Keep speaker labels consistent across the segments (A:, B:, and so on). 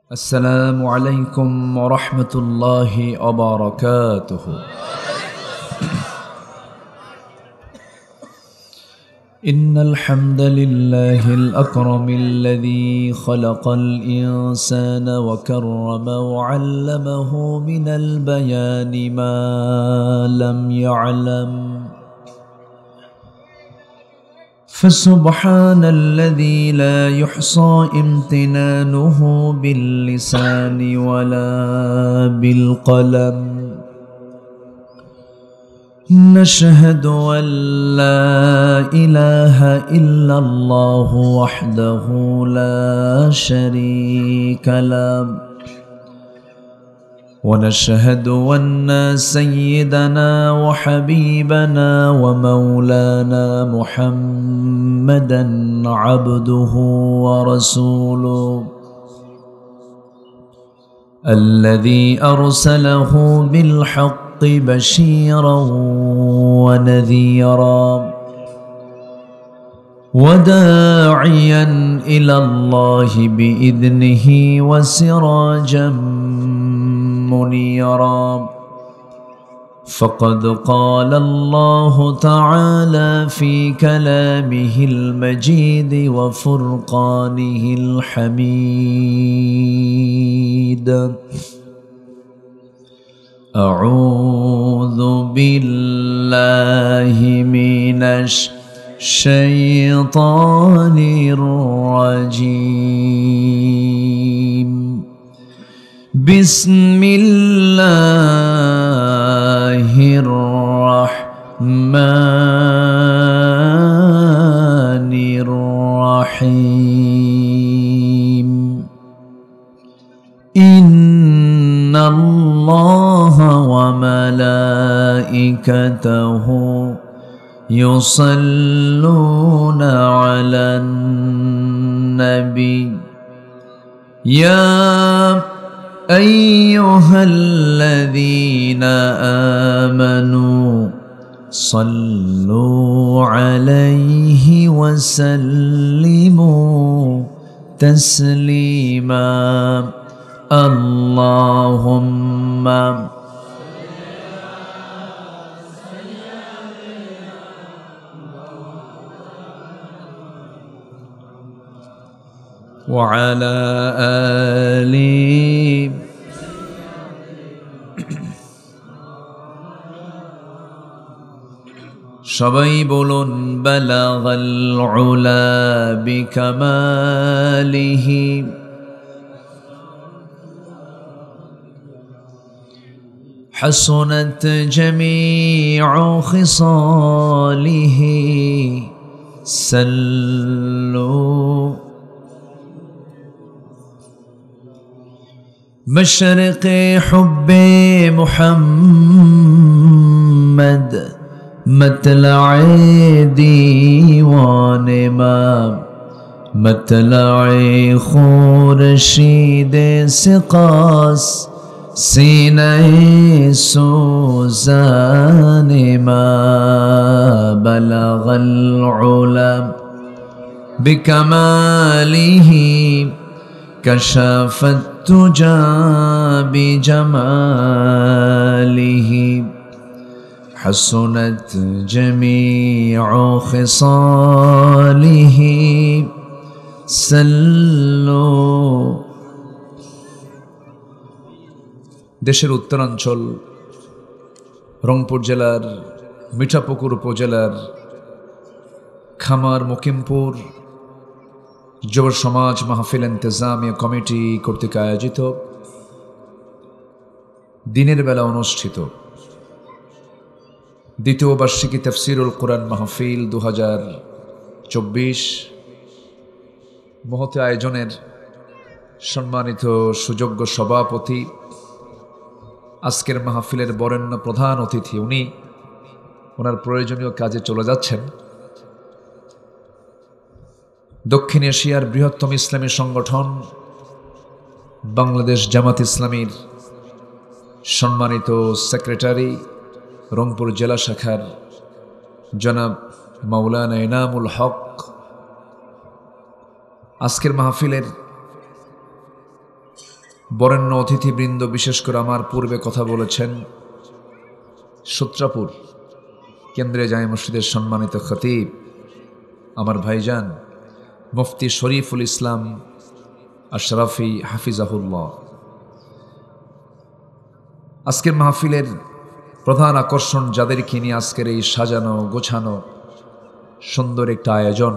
A: السلام عليكم ورحمة الله وبركاته. إن الحمد لله الأكرم الذي خلق الإنسان وكرم وعلمه من البيان ما لم يعلم، فسبحان الذي لا يحصى امتنانه باللسان ولا بالقلم. نشهد أن لا إله إلا الله وحده لا شريك له، ونشهد أن سيدنا وحبيبنا ومولانا محمدا عبده ورسوله الذي أرسله بالحق بشيرا ونذيرا وداعيا إلى الله بإذنه وسراجا منيرا. فقد قال الله تعالى في كلامه المجيد وفرقانه الحميد: أعوذ بالله من الشيطان الرجيم. بسم الله الرحمن الرحيم. إن الله وملائكته يصلون على النبي يا أيها الذين آمنوا صلوا عليه وسلموا تسليما. اللهم وعلى آله সবাই বলুন বালাগাল উলা বিকামালিহি حسنت جميع خصاله سلوا. مشرق حب محمد مطلع دیوان ما، مطلع خورشید سقاس سینہ سوزان ما. بلغ العلا بکماله كشف التجى بجماله حسنت جميع خصاله سلوا. দেশের উত্তরাঞ্চল রংপুর জেলার মিঠাপুকুর উপজেলার খামার মুকিমপুর যুব সমাজ মাহফিল ইন্তেজামিয়া কমিটি কর্তৃক আয়োজিত দিনের বেলা অনুষ্ঠিত দ্বিতীয় বার্ষিকী তাফসীরুল কুরআন মাহফিল 2024 মহতি আয়োজনের সম্মানিত সুযোগ্য সভাপতি, আজকের মাহফিলের বরেণ্য প্রধান অতিথি, উনি ওনার প্রয়োজনীয় কাজে চলে যাচ্ছেন। দক্ষিণ এশিয়ার বৃহত্তম ইসলামী সংগঠন বাংলাদেশ জামাত ইসলামীর সম্মানিত সেক্রেটারি, রংপুর জেলা শাখার জনাব মাওলানা ইনামুল হক, আজকের মাহফিলের বরেণ্য অতিথিবৃন্দ, বিশেষ করে আমার পূর্বে কথা বলেছেন সূত্রাপুর কেন্দ্রীয় জামে মসজিদের সম্মানিত খতিব আমার ভাইজান মুফতি শরীফুল ইসলাম আশরাফি হাফিজাহুল্লাহ। আজকের মাহফিলের প্রধান আকর্ষণ যাদেরকে নিয়ে আজকের এই সাজানো গোছানো সুন্দর একটা আয়োজন,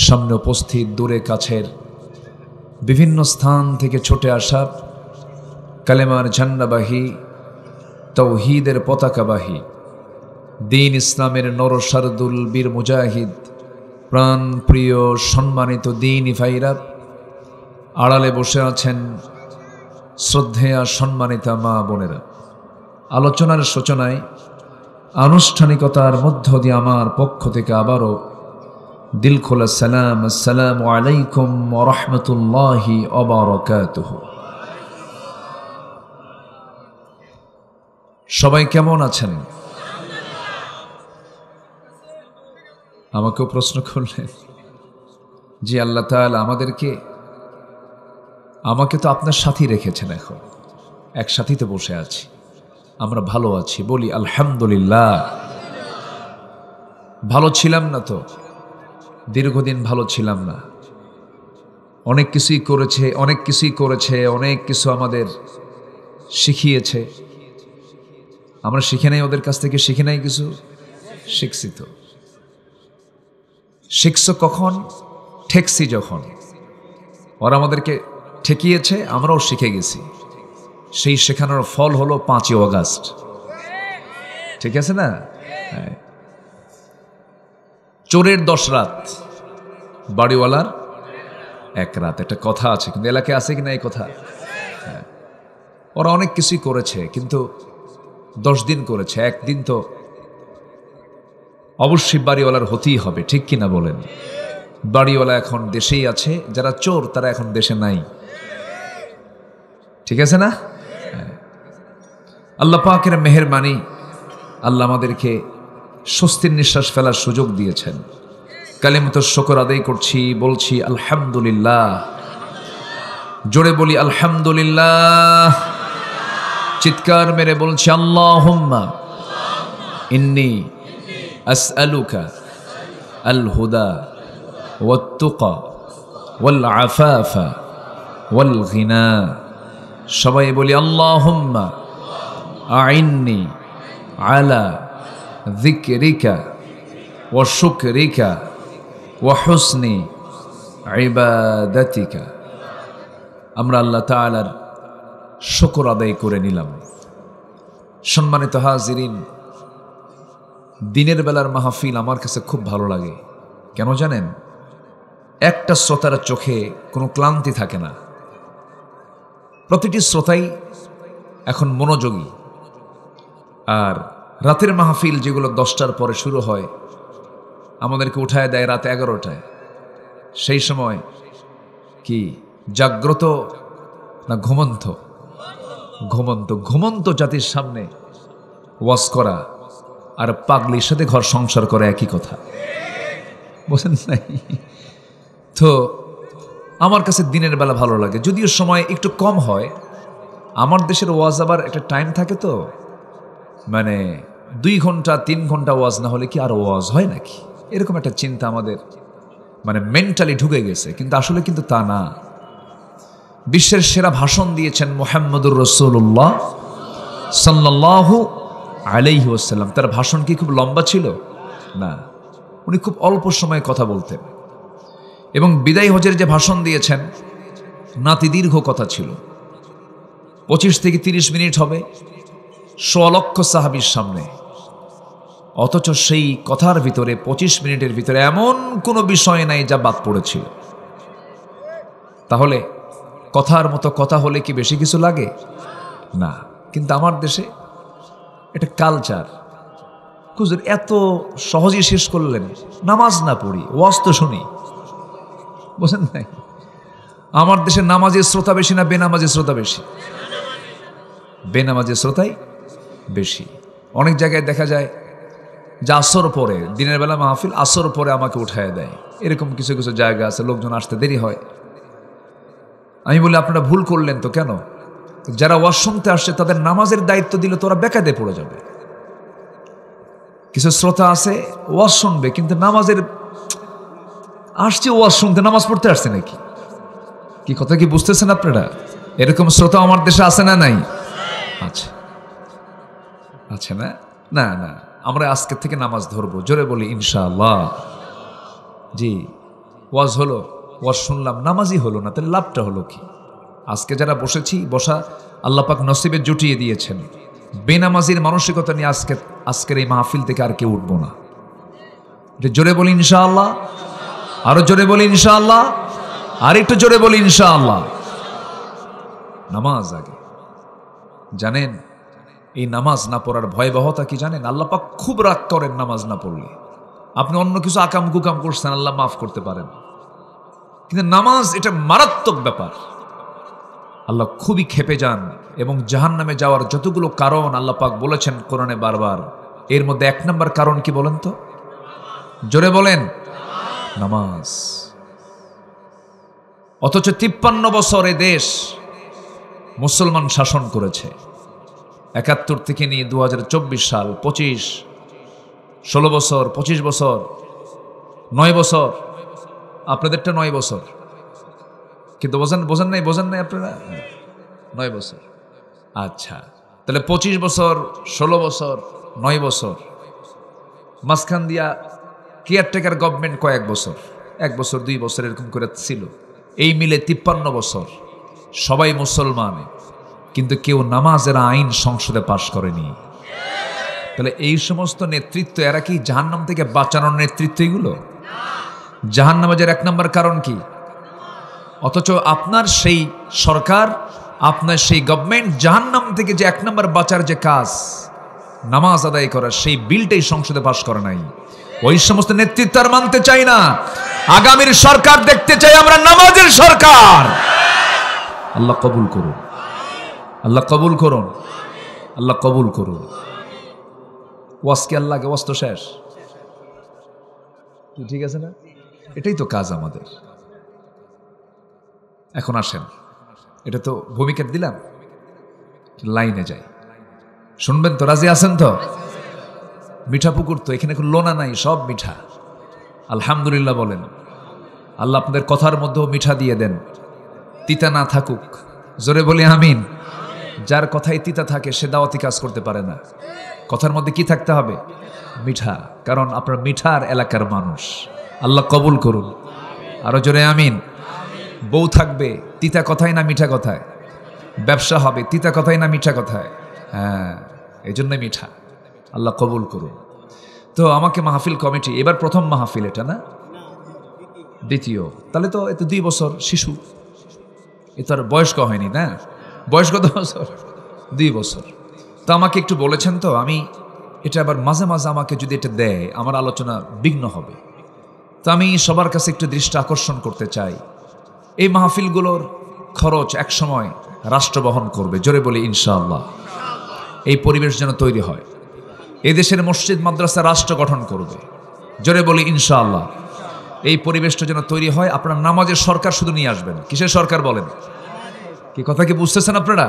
A: সামনে উপস্থিত দূরে কাছের বিভিন্ন স্থান থেকে ছুটে আসা কালেমার ঝান্ডাবাহী, তাওহীদের পতাকাবাহী, দ্বীন ইসলামের নরসারদুল বীর মুজাহিদ, প্রাণ প্রিয় সম্মানিত দ্বীনি ভাইরা, আড়ালে বসে আছেন শ্রদ্ধেয়া সম্মানিতা মা বোনেরা। আলোচনার সূচনায় আনুষ্ঠানিকতার মধ্য দিয়ে আমার পক্ষ থেকে আবারও দিল খোলা সালাম, আসসালামু আলাইকুম ওয়া রাহমাতুল্লাহি ওয়া বারাকাতুহু। সবাই কেমন আছেন? আমাকেও প্রশ্ন করলেন, জি আল্লাহ তাআলা আমাকে তো আপনার সাথী রেখেছেন, এখন একসাথেই বসে আছি, আমরা ভালো আছি, বলি আলহামদুলিল্লাহ। ভালো ছিলাম না তো, দীর্ঘদিন ভালো ছিলাম না। অনেক কিছুই করেছে, অনেক কিছু আমাদের শিখিয়েছে। আমরা শিখে নাই, ওদের কাছ থেকে শিখে নাই কিছু, শিখছি তো। শিখছো কখন? ঠেকছি যখন। ওরা আমাদেরকে ঠেকিয়েছে, আমরাও শিখে গেছি। সেই শেখানোর ফল হলো 5ই অগাস্ট। ঠিক আছে না? চোরের 10 রাত, বাড়িওয়ালার 1 রাত, একটা কথা আছে, কিন্তু এলাকায় আছে কিনা এই কথা? ওরা অনেক কিছুই করেছে, কিন্তু 10 দিন করেছে, 1 দিন তো অবশ্যই বাড়িওয়ালার হতেই হবে, ঠিক কিনা বলেন? বাড়িওয়ালা এখন দেশেই আছে, যারা চোর তারা এখন দেশে নাই। ঠিক আছে না? আল্লাহ পাকের মেহেরবানি, আল্লাহ আমাদেরকে স্বস্তির নিঃশ্বাস ফেলার সুযোগ দিয়েছেন। কালিমাতুশ শুকর আদায় করছি, বলছি আলহামদুলিল্লাহ। জোরে বলি আলহামদুলিল্লাহ। চিৎকার মেরে বলছি আল্লাহুম্মা ইন্নী আসআলুকা আল হুদা ওয়াত তুকা ওয়াল আফাফা ওয়াল গিনা। সবাই বলি আল্লাহুম্মা আইন্নি আলা যিকরিকা ওয়া শুকরিকা ওয়া হুসনি ইবাদাতিকা। আমরা আল্লাহ তাআলার শুকর আদায় করে নিলাম। সম্মানিত হাজিরিন, দিনের বেলার মাহফিল আমার কাছে খুব ভালো লাগে। কেন জানেন? একটা শ্রোতার চোখে কোনো ক্লান্তি থাকে না। প্রতিটি শ্রোতাই এখন মনোযোগী। আর রাতের মাহফিল যেগুলো 10টার পরে শুরু হয়, আমাদেরকে উঠায় দেয় রাত 11টায়। সেই সময় কি জাগ্রত না ঘুমন্ত? ঘুমন্ত জাতির সামনে ওয়াজ করা আর পাগলির সাথে ঘর সংসার করা একই কথা, বুঝেন নাই? তো আমার কাছে দিনের বেলা ভালো লাগে, যদিও সময় একটু কম হয়। আমার দেশের ওয়াজ আবার একটা টাইম থাকে, তো মানে 2 ঘন্টা 3 ঘন্টা ওয়াজ না হলে কি আর ওয়াজ হয় নাকি, এরকম একটা চিন্তা আমাদের মানে মেন্টালি ঢুকে গেছে। কিন্তু আসলে কিন্তু তা না। বিশ্বের সেরা ভাষণ দিয়েছেন মুহাম্মদুর রাসূলুল্লাহ সাল্লাল্লাহু আলাইহি ওয়াসাল্লাম। তার ভাষণ কি খুব লম্বা ছিল? না, উনি খুব অল্প সময়ে কথা বলতেন। এবং বিদায় হজের যে ভাষণ দিয়েছেন, নাতি দীর্ঘ কথা ছিল, 25 থেকে 30 মিনিট হবে, 100 লক্ষ সাহাবীর সামনে। অথচ সেই কথার ভিতরে 25 মিনিটের ভিতরে এমন কোনো বিষয় নাই যা বাদ পড়েছিল। তাহলে কথার মতো কথা হলে কি বেশি কিছু লাগে? না। কিন্তু আমার দেশে এটা কালচার। হুজুর এত সহজেই শেষ করলেন, নামাজ না পড়ি, ওয়াজ তো শুনি, বুঝেন নাই? আমার দেশে নামাজের শ্রোতা বেশি না বেনামাজের শ্রোতা বেশি? বেনামাজের শ্রোতাই বেশি। অনেক জায়গায় দেখা যায় যে আসর পরে, দিনের বেলা মাহফিল, আসর পরে আমাকে উঠায় দেয়। এরকম কিছু কিছু জায়গা আছে, লোকজন আসতে দেরি হয়। আমি বলি আপনারা ভুল করলেন তো কেন? যারা ওয়াজ শুনতে আসছে তাদের নামাজের দায়িত্ব দিলে তো ওরা বেকায়দায় পড়ে যাবে। কিছু শ্রোতা আছে ওয়াজ শুনবে কিন্তু নামাজের আসছে, ওয়াজ শুনতে নামাজ পড়তে আসছে নাকি? কি কথা কি বুঝতেছেন আপনারা? এরকম শ্রোতা আমার দেশে আছে না নাই? আচ্ছা আচ্ছা, না না না, আমরা আজকে থেকে নামাজ ধরবো। জোরে বলি ইনশাআল্লাহ। জি, ওয়াজ হলো, ওয়াজ শুনলাম, নামাজই হলো না, তাহলে লাভটা হলো কি? আজকে যারা বসেছি, বসা আল্লাহ পাক নসিবে জুটিয়ে দিয়েছেন। বেনামাজির মানসিকতা নিয়ে আজকের এই মাহফিল থেকে আর কেউ উঠবো না। জোরে বলি ইনশাআল্লাহ, আরো জোরে বলি ইনশাআল্লাহ, আর একটু জোরে বলি ইনশাআল্লাহ। নামাজ আগে। জানেন এই নামাজ না পড়ার ভয়াবহতা কি জানেন? আল্লাহ পাক খুব রাগ করেন নামাজ না পড়লে। আপনি অন্য কিছু আকাম কুকাম করছেন, আল্লাহ মাফ করতে পারেন, কিন্তু নামাজ এটা মারাত্মক ব্যাপার। আল্লাহ খুবই ক্ষেপে যান এবং জাহান্নামে যাওয়ার যতগুলো কারণ আল্লাহ পাক বলেছেন কোরআনে বারবার, এর মধ্যে 1 নম্বর কারণ কি বলেন তো? জোরে বলেন, নামাজ। অথচ 53 বছর এ দেশ মুসলমান শাসন করেছে। 71 থেকে নিয়ে 2024 সাল, 25, 16 বছর, 25 বছর, 9 বছর। আপনাদেরটা 9 বছর, কিন্তু বোঝেন নাই আপনারা? 9 বছর। আচ্ছা, তাহলে 25 বছর, 16 বছর, 9 বছর, মাঝখান দিয়া কেয়ারটেকার গভর্নমেন্ট কয়েক বছর, 1 বছর 2 বছর এরকম করে ছিল। এই মিলে 53 বছর সবাই মুসলমান, কিন্তু কেউ নামাজের আইন সংসদে পাশ করেনি। তাহলে এই সমস্ত নেতৃত্ব, এরা কি জাহান্নাম থেকে বাঁচানোর নেতৃত্ব? এগুলো জাহান্নামে যাওয়ার 1 নম্বর কারণ কি? অথচ আপনার সেই সরকার, আপনার সেই গভর্নমেন্ট জাহান্নাম থেকে যে 1 নম্বর বাঁচার যে কাজ, নামাজ আদায় করা, সেই বিলটাই সংসদে পাশ করে নাই। ওই সমস্ত নেতৃত্ব আর মানতে চাই না। আগামীর সরকার দেখতে চাই আমরা নামাজের সরকার। আল্লাহ কবুল করুন, আল্লাহ কবুল করুন, আল্লাহ কবুল করুন। ওয়াজ কি আল্লাহকে? ওয়াজ তো শেষ, ঠিক আছে না? এটাই তো কাজ আমাদের। এখন আসেন, এটা তো ভূমিকা দিলাম, লাইনে যাই। শুনবেন তো? রাজি আছেন তো? মিঠা পুকুর তো, এখানে কোনো লোনা নাই, সব মিঠা। আলহামদুলিল্লাহ বলেন। আল্লাহ আপনাদের কথার মধ্যেও মিঠা দিয়ে দেন, তিতা না থাকুক। জোরে বলি আমিন। যার কথায় তিতা থাকে সে দাওয়াতি কাজ করতে পারে না। কথার মধ্যে কি থাকতে হবে? মিঠা, কারণ আপনার মিঠার এলাকার মানুষ। আল্লাহ কবুল করুন, আরো জোরে আমিন। বউ থাকবে তিতা কথায় না মিঠা কথায়? ব্যবসা হবে তিতা কথায় না মিঠা কথায়? হ্যাঁ, এই জন্য মিঠা। আল্লাহ কবুল করুন। তো আমাকে মাহফিল কমিটি, এবার প্রথম মাহফিল এটা না? দ্বিতীয়। তাহলে তো এত 2 বছর শিশু, এ তো আর বয়স্ক হয়নি না? বয়স কত বছর? 2 বছর। তো আমাকে একটু বলেছেন তো, আমি এটা আবার মাঝে মাঝে আমাকে যদি এটা দেয় আমার আলোচনা বিঘ্ন হবে। তো আমি সবার কাছে একটু দৃষ্টি আকর্ষণ করতে চাই, এই মাহফিলগুলোর খরচ এক সময় রাষ্ট্র বহন করবে। জোরে বলি ইনশাআল্লাহ। এই পরিবেশ যেন তৈরি হয়, এই দেশের মসজিদ মাদ্রাসা রাষ্ট্র গঠন করবে। জোরে বলি ইনশাআল্লাহ। এই পরিবেশটা যেন তৈরি হয়। আপনারা নামাজের সরকার শুধু নিয়ে আসবেন। কিসের সরকার বলেন? কি কথা কি বুঝতেছেন আপনারা?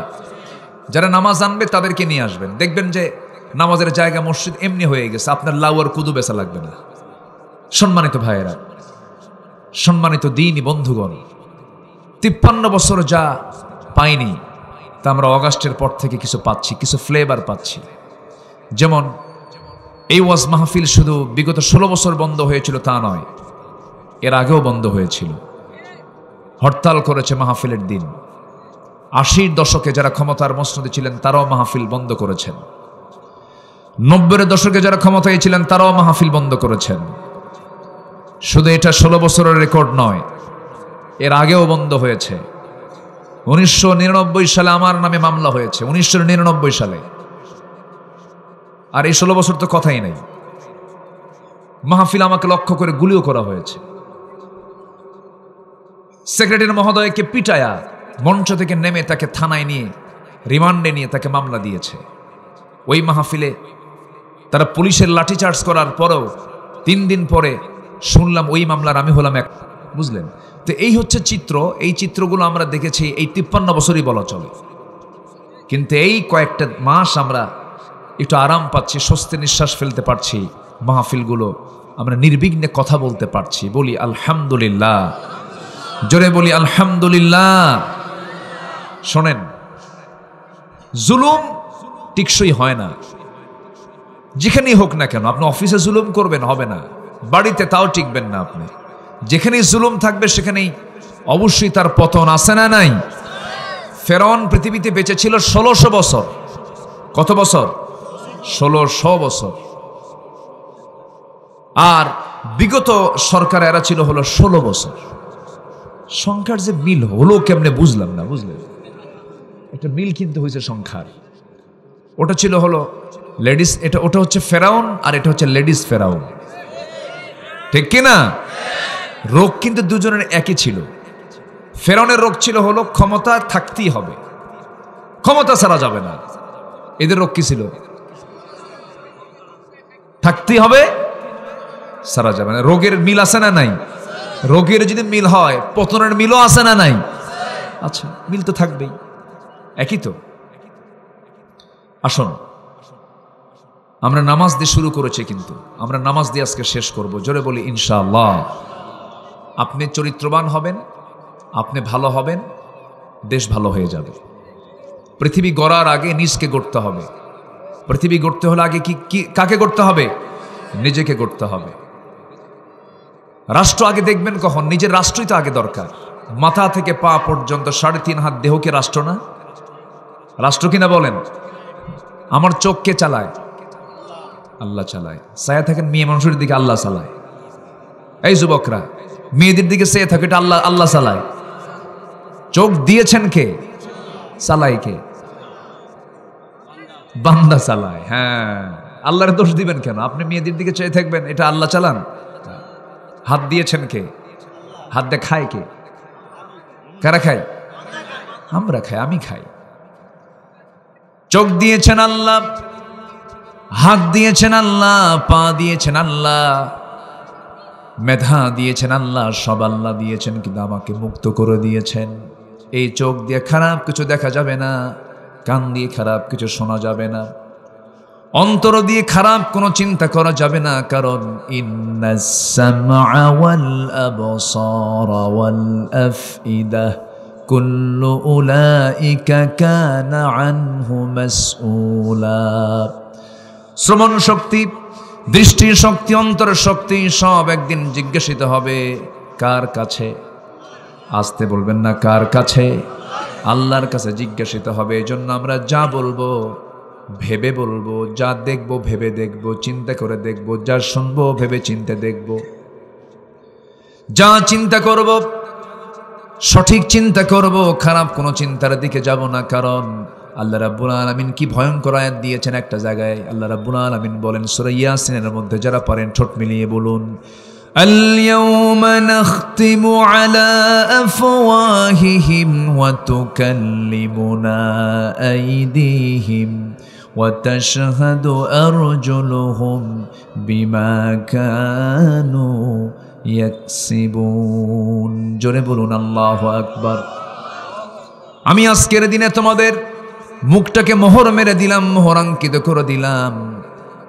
A: যারা নামাজ আনবে তাদেরকে নিয়ে আসবেন। দেখবেন যে নামাজের জায়গা মসজিদ এমনি হয়ে গেছে, আপনার লাউ আর কুদু বেচা লাগবে না। সম্মানিত ভাইয়েরা, সম্মানিত দ্বীনি বন্ধুগণ, 53 বছর যা পাইনি তা আমরা অগাস্টের পর থেকে কিছু পাচ্ছি, কিছু ফ্লেভার পাচ্ছি। যেমন এই ওয়াজ মাহফিল শুধু বিগত 16 বছর বন্ধ হয়েছিল তা নয়, এর আগেও বন্ধ হয়েছিল। হরতাল করেছে মাহফিলের দিন। 80-র দশকে যারা ক্ষমতার মসনদে ছিলেন তারাও মাহফিল বন্ধ করেছেন। 90-এর দশকে যারা ক্ষমতায় ছিলেন তারাও মাহফিল বন্ধ করেছেন। শুধু এটা 16 বছরের রেকর্ড নয়, এর আগেও বন্ধ হয়েছে। 1999 সালে আমার নামে মামলা হয়েছে, 1999 সালে। আর এই 16 বছর তো কথাই নেই। মাহফিল আমাকে লক্ষ্য করে গুলিও করা হয়েছে। সেক্রেটারি মহোদয়কে পিটায়া মঞ্চ থেকে নেমে তাকে থানায় নিয়ে রিমান্ডে নিয়ে তাকে মামলা দিয়েছে। ওই মাহফিলে তারা পুলিশের লাঠিচার্জ করার পরেও 3 দিন পরে শুনলাম ওই মামলার আমি হলাম এক। বুঝলেন? তো এই হচ্ছে চিত্র। এই চিত্রগুলো আমরা দেখেছি এই 53 বছরই বলা চলে, কিন্তু এই কয়েকটা মাস আমরা একটু আরাম পাচ্ছি, স্বস্তি নিঃশ্বাস ফেলতে পারছি। মাহফিলগুলো আমরা নির্বিঘ্নে কথা বলতে পারছি। বলি আলহামদুলিল্লাহ, জোরে বলি আলহামদুলিল্লাহ। শোনেন, জুলুম টিকসই হয় না, যেখানেই হোক না কেন। আপনি অফিসে জুলুম করবেন, হবে না। বাড়িতে, তাও টিকবেন না আপনি। যেখানেই জুলুম থাকবে সেখানেই অবশ্যই তার পতন আছে না নাই? ফেরাউন পৃথিবীতে বেঁচে ছিল 1600 বছর। কত বছর? 1600 বছর। আর বিগত সরকার এরা ছিল হলো 16 বছর। সংখ্যার যে মিল হলো কেমনে বুঝলাম না, বুঝলেন? একটা মিল কিন্তু হয়েছে সংখ্যার। ওটা ছিল হলো লেডিস, ওটা হচ্ছে ফেরাউন, আর এটা হচ্ছে লেডিস ফেরাউন, ঠিক কিনা? রোগ কিন্তু দুজনের একই ছিল। ফেরাউনের রোগ ছিল হলো ক্ষমতা থাকতেই হবে, ক্ষমতা ছাড়া যাবে না। এদের রোগ কি ছিল? থাকতেই হবে, ছাড়া যাবে না। রোগের মিল আছে না নাই? রোগের যদি মিল হয়, পতনের মিলও আছে না নাই? আচ্ছা, মিল তো থাকবেই, একই তো। আসুন, আমরা নামাজ দিয়ে শুরু করেছি, কিন্তু আমরা নামাজ দিয়ে আজকে শেষ করব। জোরে বলি ইনশাআল্লাহ। আপনি চরিত্রবান হবেন, আপনি ভালো হবেন, দেশ ভালো হয়ে যাবে। পৃথিবী গড়ার আগে নিজকে গড়তে হবে। পৃথিবী গড়তে হলে আগে কি কাকে গড়তে হবে? নিজেকে গড়তে হবে। রাষ্ট্র আগে দেখবেন কখন? নিজের রাষ্ট্রই তো আগে দরকার। মাথা থেকে পা পর্যন্ত 3.5 হাত দেহকে রাষ্ট্র না? রাষ্ট্র কিনা বলেন? আমার চোখ কে চালায়? আল্লাহ চালায়। ছায়া থাকেন মেয়ে মানুষের দিকে, আল্লাহ চালায়। এই যুবকরা, মেয়েদের দিকে চেয়ে থাকে, এটা আল্লাহ, আল্লাহ চালায়। চোখ দিয়েছেন কে? চালায় কে? বান্দা চালায়। হ্যাঁ, আল্লাহর দোষ দিবেন কেন? আপনি মেয়েদের দিকে চেয়ে থাকবেন, এটা আল্লাহ চালান। হাত দিয়েছেন কে? হাত দিয়ে খায় কে? কারা খায়? আমরা খাই, আমি খাই। চোখ দিয়েছেন আল্লাহ, হাত দিয়েছেন আল্লাহ, পা দিয়েছেন আল্লাহ, মেধা দিয়েছেন আল্লাহ, সব আল্লাহ দিয়েছেন, কিন্তু আমাকে মুক্ত করে দিয়েছেন। এই চোখ দিয়ে খারাপ কিছু দেখা যাবে না, কান দিয়ে খারাপ কিছু শোনা যাবে না, অন্তর দিয়ে খারাপ কোনো চিন্তা করা যাবে না। কারণ ইন্নাস সামআ ওয়াল আবসারা ওয়াল আফইদা কুল্লু উলাইকা কানা আনহু মাসউলা। শ্রবণ শক্তি, দৃষ্টি শক্তি, অন্তরের শক্তি সব একদিন জিজ্ঞাসিত হবে। কার কাছে? আসতে বলবেন না, কার কাছে? আল্লাহর কাছে জিজ্ঞাসিত হবে। এই জন্য আমরা যা বলবো ভেবে বলবো, যা দেখবো ভেবে দেখবো, চিন্তা করে দেখবো, যা শুনবো ভেবে চিন্তা দেখবো, যা চিন্তা করব সঠিক চিন্তা করব, খারাপ কোনো চিন্তার দিকে যাব না। কারণ আল্লাহ রাব্বুল আলামিন কি ভয়ঙ্কর আয়াত দিয়েছেন একটা জায়গায়। আল্লাহ রাব্বুল আলামিন বলেন সূরা ইয়াসিনের মধ্যে, যারা পারেন ঠোঁট মিলিয়ে বলুন, আল-ইয়াওমা নাখতিমু আলা আফওয়াহিহিম ওয়া তুকাল্লিমুনা আইদিহিম ওয়া তাশহাদু আরজুলুহুম বিমা কানু ইয়াকসিবুন। জোরে বলুন আল্লাহু আকবার। আমি আজকের দিনে তোমাদের মুখটাকে মোহর মেরে দিলাম, মোহরাঙ্কিত করে দিলাম।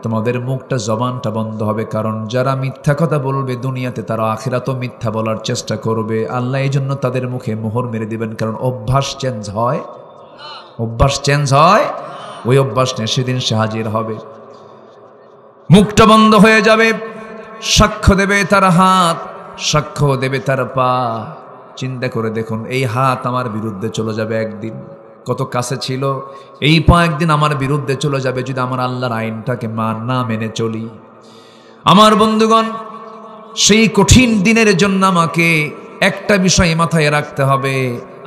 A: তোমাদের মুখটা, জবানটা বন্ধ হবে। কারণ যারা মিথ্যা কথা বলবে দুনিয়াতে, তারা আখিরাতেও মিথ্যা বলার চেষ্টা করবে। আল্লাহ এই জন্য তাদের মুখে মোহর মেরে দিবেন। কারণ অভ্যাস চেঞ্জ হয়, অভ্যাস চেঞ্জ হয়, ওই অভ্যাস নিয়ে সেদিন সে হাজির হবে। মুখটা বন্ধ হয়ে যাবে, সাক্ষ্য দেবে তার হাত, সাক্ষ্য দেবে তার পা। চিন্তা করে দেখুন, এই হাত আমার বিরুদ্ধে চলে যাবে একদিন, কত কাছে ছিল। এই পা একদিন আমার বিরুদ্ধে চলে যাবে যদি আমার আল্লাহর আইনটাকে না মেনে চলি। আমার বন্ধুগণ, সেই কঠিন দিনের জন্য আমাকে একটা বিষয় মাথায় রাখতে হবে।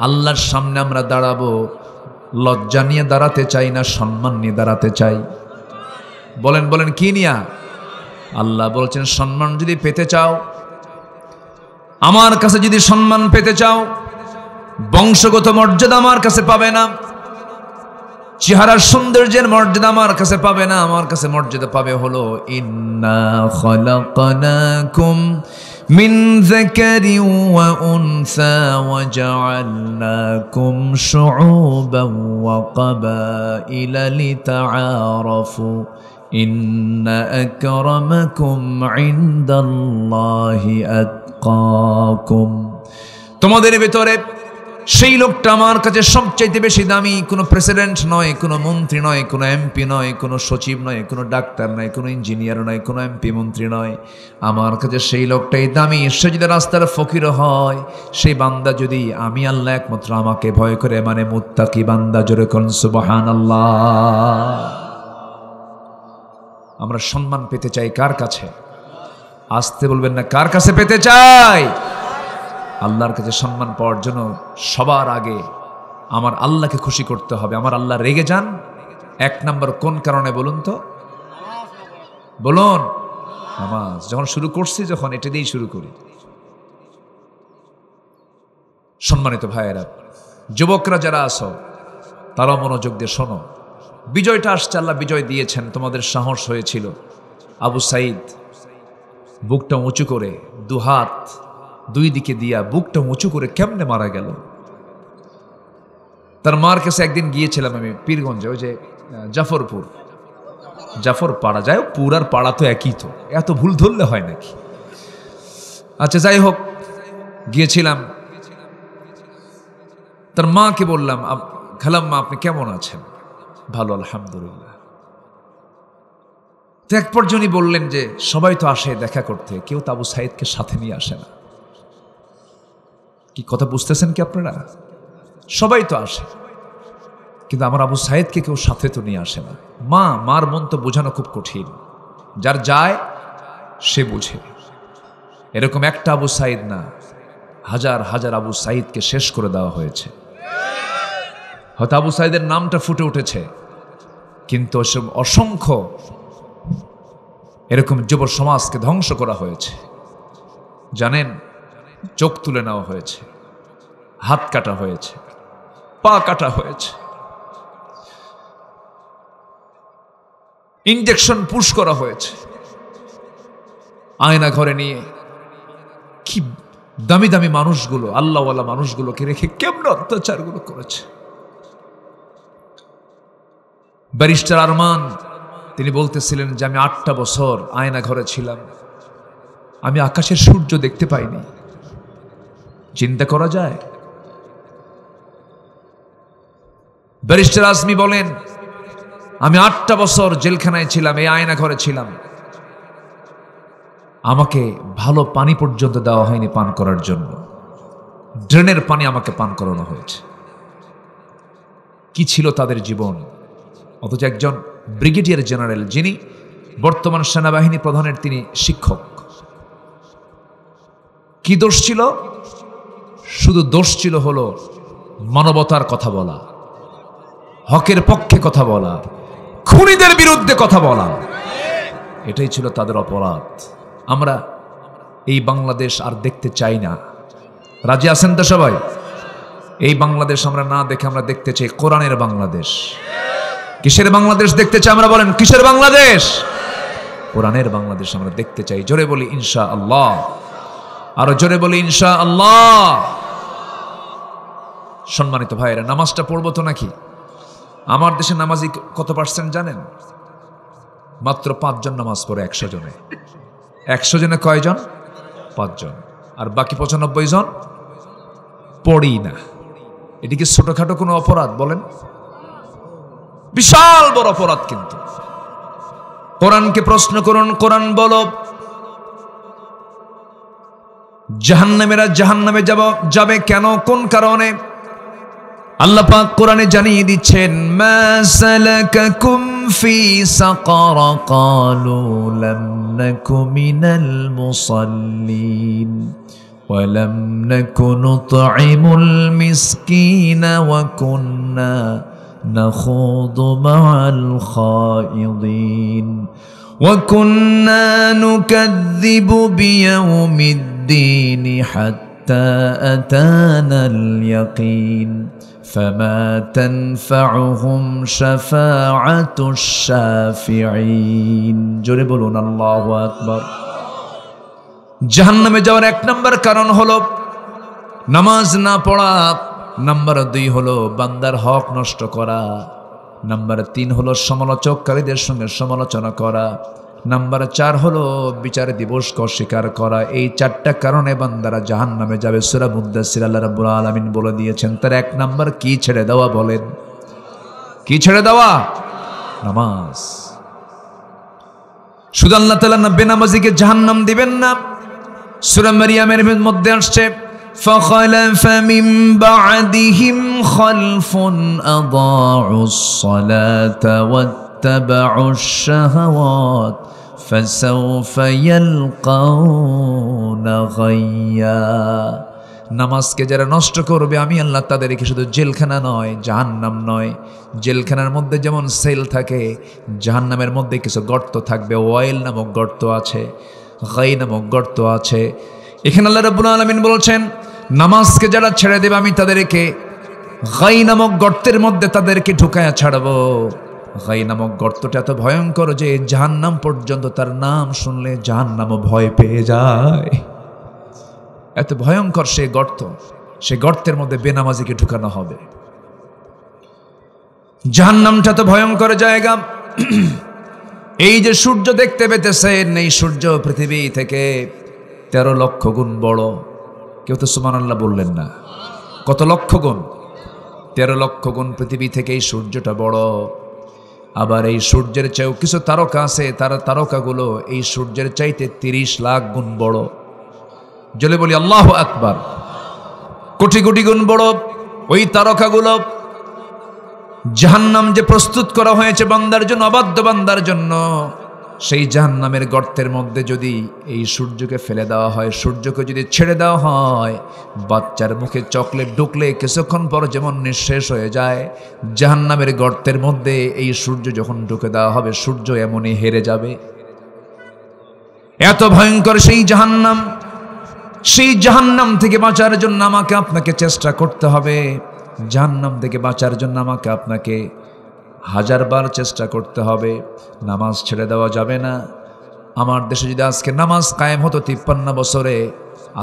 A: আল্লাহর সামনে আমরা দাঁড়াবো, লজ্জা নিয়ে দাঁড়াতে চাই না, সম্মান নিয়ে দাঁড়াতে চাই? বলেন বলেন, কি নিয়া? আল্লাহ বলছেন, সম্মান যদি পেতে চাও, আমার কাছে যদি সম্মান পেতে চাও, বংশগত মর্যাদা আমার কাছে পাবে না, চেহারার সৌন্দর্যের মর্যাদা আমার কাছে পাবে না। আমার কাছে মর্যাদা পাবে হলো ইন্না খালাকনাকুম من ذكر وأنثى وجعلناكم شعوبا وقبائل لتعارفوا إن أكرمكم عند الله أتقاكم তোমাদের ভিতরে সেই লোকটা আমার কাছে সবচাইতে বেশি দামি, কোনো প্রেসিডেন্ট নয়, কোনো মন্ত্রী নয়, কোনো এমপি নয়, কোনো সচিব নয়, কোনো ডাক্তার নয়, কোনো ইঞ্জিনিয়ার নয়, কোনো এমপি মন্ত্রী নয়। আমার কাছে সেই লোকটাই দামি। সে যদি রাস্তার ফকির হয়, সেই বান্দা যদি আমি আল্লাহ একমাত্র আমাকে ভয় করে, মানে মুত্তাকি বান্দা। জোরে কোন সুবহানাল্লাহ। আমরা সম্মান পেতে চাই কার কাছে? আসতে বলবেন না, কার কাছে পেতে চাই? আল্লাহর কাছে সম্মান পাওয়ার জন্য সবার আগে আমার আল্লাহকে খুশি করতে হবে। আমার আল্লাহ রেগে যান এক নম্বর কোন কারণে বলুন তো? বলুন। নামাজ যখন শুরু করছি, যখন এটা দিয়েই শুরু করি। সম্মানিত ভাইয়েরা, যুবকরা যারা আছো তারা মনোযোগ দিয়ে শোনো। বিজয়টা আসছে, আল্লাহ বিজয় দিয়েছেন। তোমাদের সাহস হয়েছিল। আবু সাইদ বুকটা উঁচু করে, দুহাত দুই দিকে দিয়া বুকটা উঁচু করে কেমনে মারা গেল? তার মার কাছে একদিন গিয়েছিলাম আমি, পীরগঞ্জে, ওই যে জাফর পাড়া, যাই হোক, পুরার পাড়া তো একই, তো এত ভুল ধরলে হয় নাকি? আচ্ছা, যাই হোক, গিয়েছিলাম। তার মাকে বললাম, খালাম্মা আপনি কেমন আছেন? ভালো, আলহামদুলিল্লাহ। তো এক পর্যন্তই বললেন যে সবাই তো আসে দেখা করতে, কেউ তো আবু সাইদকে সাথে নিয়ে আসে না। কি কথা বুঝতেছেন কি আপনারা? সবাই তো আসে, কিন্তু আমার আবু সাইদকে কেউ সাথে তো নিয়ে আসে না। মার মন তো বোঝানো খুব কঠিন। যার যায় সে বুঝে। এরকম একটা আবু সাইদ না, হাজার হাজার আবু সাইদকে শেষ করে দেওয়া হয়েছে। হয়তো আবু সাইদের নামটা ফুটে উঠেছে, কিন্তু অসংখ্য এরকম যুব সমাজকে ধ্বংস করা হয়েছে। জানেন, চোখ তুলে নেওয়া হয়েছে, হাত কাটা হয়েছে, পা কাটা হয়েছে, ইনজেকশন পুশ করা হয়েছে। আয়না ঘরে নিয়ে কি দামি দামি মানুষগুলো, আল্লাহওয়ালা মানুষগুলোকে রেখে কেমন অত্যাচারগুলো করেছে। ব্যারিস্টার আরমান তিনি বলতেছিলেন যে আমি 8টা বছর আয়না ঘরে ছিলাম, আমি আকাশের সূর্য দেখতে পাইনি। চিন্তা করা যায়? ব্যারিস্টার আজমি বলেন, আমি 8টা বছর জেলখানায় ছিলাম, এই আয়না ঘরে ছিলাম, আমাকে ভালো পানি পর্যন্ত দেওয়া হয়নি পান করার জন্য। ড্রেনের পানি আমাকে পান করানো হয়েছে। কি ছিল তাদের জীবন! অথচ একজন ব্রিগেডিয়ার জেনারেল, যিনি বর্তমান সেনাবাহিনী প্রধানের, তিনি শিক্ষক। কি দোষ ছিল? শুধু দোষ ছিল হলো মানবতার কথা বলা, হকের পক্ষে কথা বলা, খুনিদের বিরুদ্ধে কথা বলা। এটাই ছিল তাদের অপরাধ। আমরা এই বাংলাদেশ আর দেখতে চাই না। রাজি আছেন তো সবাই? এই বাংলাদেশ আমরা না দেখে আমরা দেখতে চাই কোরআনের বাংলাদেশ। কিসের বাংলাদেশ দেখতে চাই আমরা? বলেন, কিসের বাংলাদেশ? কোরআনের বাংলাদেশ আমরা দেখতে চাই। জোরে বলি ইনশাআল্লাহ, আরো জোরে বলি ইনশাআল্লাহ। সম্মানিত ভাইয়েরা, নামাজটা পড়বো তো নাকি? আমার দেশে নামাজি কত পার্সেন্ট জানেন? মাত্র 5 জন নামাজ পড়ে 100 জনে। 100 জনে কয়জন? 5 জন। আর বাকি 95 জন পড়ি না। এটিকে ছোটখাটো কোনো অপরাধ বলেন? বিশাল বড় অপরাধ। কিন্তু কোরআনকে প্রশ্ন করুন, কোরআন বলো জাহান্নামীরা জাহান্নামে যাবে কেন, কোন কারণে? আল্লাহ পাক কোরআনে জানিয়ে দিচ্ছেন, মা সালাকাকুম ফি সাকার ক্বালু লাম নাকু মিনাল মুসাল্লিন ওয়া লাম নাকু নুতঈমুল মিসকিনা ওয়া কুন্না নাখুদু মা'আল খায়িদিন ওয়া কুন্না নুকাযযিবু বিয়াউমিদ্দিন হাত্তা আতানাল ইয়াকিন فما تنفعهم شفاعة الشافعين। জোরে বলুন আল্লাহু আকবার। জাহান্নামে যাওয়ার 1 নম্বর কারণ হলো নামাজ না পড়া, নাম্বার 2 হলো বান্দার হক নষ্ট করা, নাম্বার 3 হলো সমালোচককারীদের সঙ্গে সমালোচনা করা, নাম্বার 4 হলো বিচার দিবসকে অস্বীকার করা। এই 4টা কারণে বান্দারা জাহান্নামে যাবে। সূরা মুদ্দাসসির আল্লাহ রাব্বুল আলামিন বলে দিয়েছেন। তার 1 নাম্বার কি ছেড়ে দেওয়া? বলেন, কি ছেড়ে দেওয়া? নামাজ। শুধু আল্লাহ তাআলা না বেনামাজিকে জাহান্নাম দিবেন না। সূরা মারিয়ামের মধ্যে আসছে, فخلف من بعدهم خلف أضاعوا الصلاة واتبعوا الشهوات فسوف يلقون غيا। নামাজকে যারা নষ্ট করবে আমি আল্লাহ তাদেরকে শুধু জেলখানা নয়, জাহান্নাম নয়। জেলখানার মধ্যে যেমন সেল থাকে, জাহান্নামের মধ্যে কিছু গর্ত থাকবে। ওয়াইল নামক গর্ত আছে, গাই নামক গর্ত আছে। এখানে আল্লাহ রাব্বুল আলামিন বলছেন, নামাজকে যারা ছেড়ে দেবে আমি তাদেরকে গাই নামক গর্তের মধ্যে তাদেরকে ঢুকায়া ছাড়বো। গাই নামক গর্তটা এত ভয়ঙ্কর যে জাহান্নাম পর্যন্ত তার নাম শুনলে জাহান্নামও ভয় পেয়ে যায়। এত ভয়ঙ্কর সেই গর্ত, সেই গর্তের মধ্যে বেনামাজিকে ঢুকানো হবে। জাহান্নামটা তো ভয়ঙ্কর জায়গা। এই যে সূর্য দেখতে পেতেছেন, এই সূর্য পৃথিবী থেকে 13 লক্ষ গুণ বড়। কেউ তো সুবহানাল্লাহ বললেন না। কত লক্ষ গুণ? 13 লক্ষ গুণ পৃথিবী থেকে এই সূর্যটা বড়। আবার এই সূর্যের চেয়েও কিছু তারকা আছে, তারকাগুলো এই সূর্যের চাইতে 30 লাখ গুণ বড়। জলে বলি আল্লাহু আকবার। কোটি কোটি গুণ বড় ওই তারকাগুলো। জাহান্নাম যে প্রস্তুত করা হয়েছে বান্দার জন্য, অবাধ্য বান্দার জন্য, সেই জাহান্নামের গর্তের মধ্যে যদি এই সূর্যকে ফেলে দেওয়া হয়, সূর্যকে যদি ছেড়ে দেওয়া হয়, বাচ্চার মুখে চকলেট ঢুকলে কিছুক্ষণ পর যেমন নিঃশেষ হয়ে যায়, জাহান্নামের গর্তের মধ্যে এই সূর্য যখন ঢুকে দেওয়া হবে, সূর্য এমনই হেরে যাবে। এত ভয়ঙ্কর সেই জাহান্নাম। সেই জাহান্নাম থেকে বাঁচার জন্য আমাকে আপনাকে চেষ্টা করতে হবে। জাহান্নাম থেকে বাঁচার জন্য আমাকে আপনাকে 1000 বার চেষ্টা করতে হবে। নামাজ ছেড়ে দেওয়া যাবে না। আমার দেশে যদি আজকে নামাজ কায়েম হতো 53 বছরে,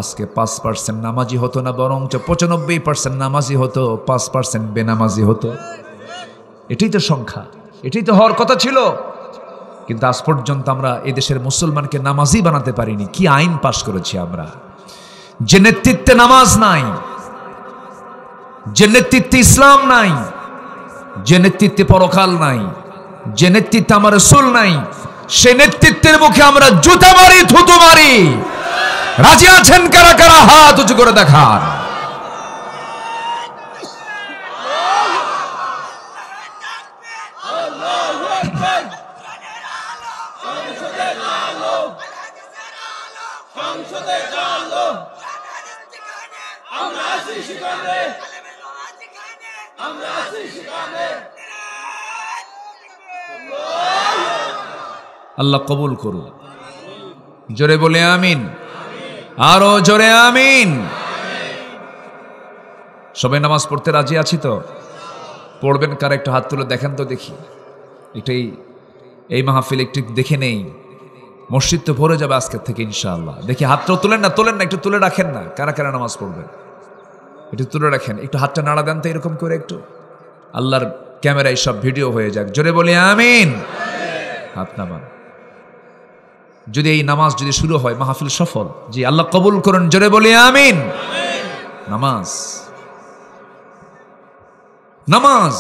A: আজকে 5% নামাজি হতো না, বরঞ্চ 95% নামাজি হতো, 5% বেনামাজি হতো। এটাই তো সংখ্যা, এটাই তো হওয়ার কথা ছিল। কিন্তু আজ পর্যন্ত আমরা এদেশের মুসলমানকে নামাজি বানাতে পারিনি। কি আইন পাশ করেছি আমরা? যে নেতৃত্বে নামাজ নাই, যে নেতৃত্বে ইসলাম নাই, যে নেতৃত্বে পরকাল নাই, যে নেতৃত্বে আমার রাসূল নাই, সে নেতৃত্বের মুখে আমরা জুতা মারি, থুতু মারি। রাজি আছেন কারা কারা? হাত উঁচু করে দেখান। আল্লাহ কবুল করুন। জোরে বলে আমিন। আরো জোরে আমিন। সবাই নামাজ পড়তে রাজি আছি তো? পড়বেন কারা? একটু হাত তুলে দেখেন তো দেখি। এটাই এই মাহফিল একটু দেখে নেই। মসজিদ তো ভরে যাবে আজকের থেকে ইনশাআল্লাহ। দেখি হাতটাও তোলেন না, তোলেন না, একটু তুলে রাখেন না। কারা কারা নামাজ পড়বেন একটু তুলে রাখেন। একটু হাতটা নাড়া দেন তো এরকম করে একটু। আল্লাহর ক্যামেরায় সব ভিডিও হয়ে যাক। জোরে বলি আমিন। হাত নামান। যদি এই নামাজ যদি শুরু হয়, মাহফিল সফল। জি আল্লাহ কবুল করুন। জোরে বলি আমিন। নামাজ, নামাজ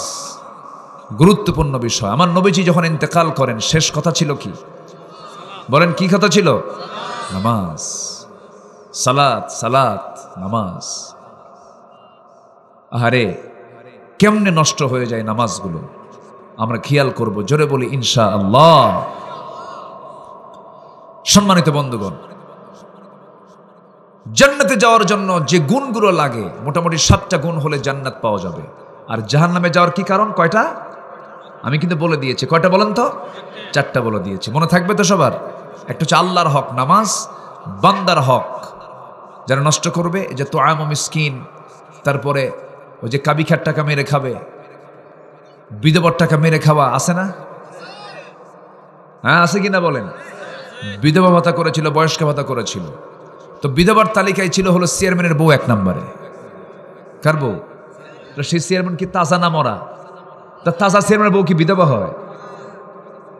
A: গুরুত্বপূর্ণ বিষয়। আমার নবীজি যখন ইন্তেকাল করেন, শেষ কথা ছিল কি? বলেন কি কথা ছিল? নামাজ। সালাত, সালাত, নামাজ। আহারে কেমনে নষ্ট হয়ে যায় নামাজগুলো, আমরা খেয়াল করব। জোরে বলি ইনশাআল্লাহ। সম্মানিত বন্ধুগণ, জান্নাতে যাওয়ার জন্য যে গুণগুলো লাগে, মোটামুটি 7টা গুণ হলে জান্নাত পাওয়া যাবে। আর জাহান্নামে যাওয়ার কি কারণ? কয়টা? আমি কিন্তু বলে দিয়েছি। কয়টা বলেন তো? 4টা বলে দিয়েছি। মনে থাকবে তো সবার? একটা হচ্ছে আল্লাহর হক নামাজ, বান্দার হক যারা নষ্ট করবে, এই যে তোআম মিসকিন, তারপরে ওই যে কাবিখার টাকা মেরে খাবে, বিধবার টাকা মেরে খাওয়া, আছে না? হ্যাঁ আছে কিনা বলেন? বিধবা ভাতা করেছিল, বয়স্ক ভাতা করেছিল, তো বিধবার তালিকায় ছিল হলো চেয়ারম্যানের বউ 1 নম্বরে। কার বউ? সেই চেয়ারম্যান কি তাজা না মরা? তা তাজা চেয়ারম্যানের বউ কি বিধবা হয়?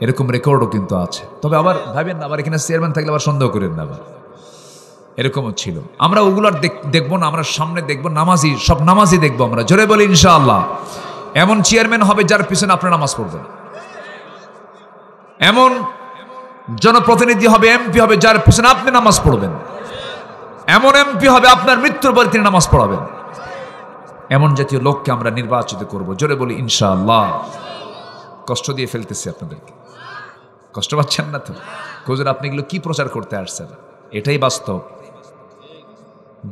A: এরকম রেকর্ডও কিন্তু আছে। তবে আবার ভাবেন না, আবার এখানে চেয়ারম্যান থাকলে আবার সন্দেহ করেন না, আবার এরকমও ছিল। আমরা ওগুলার দেখবো না, আমরা সামনে দেখবো নামাজি, সব নামাজি দেখবো আমরা। জোরে বলি ইনশাআল্লাহ। এমন চেয়ারম্যান হবে যার পিছনে আপনি নামাজ পড়বেন। এমন জনপ্রতিনিধি হবে, এমপি হবে যার পিছনে আপনি নামাজ পড়বেন। এমন এমপি হবে আপনার মৃত্যুর পরে তিনি নামাজ পড়াবেন। এমন জাতীয় লোককে আমরা নির্বাচিত করব। জোরে বলি ইনশাআল্লাহ। কষ্ট দিয়ে ফেলতেছি আপনাদেরকে, কষ্ট পাচ্ছেন না তো? হুজুর আপনি এগুলো কি প্রচার করতে আসছেন? এটাই বাস্তব।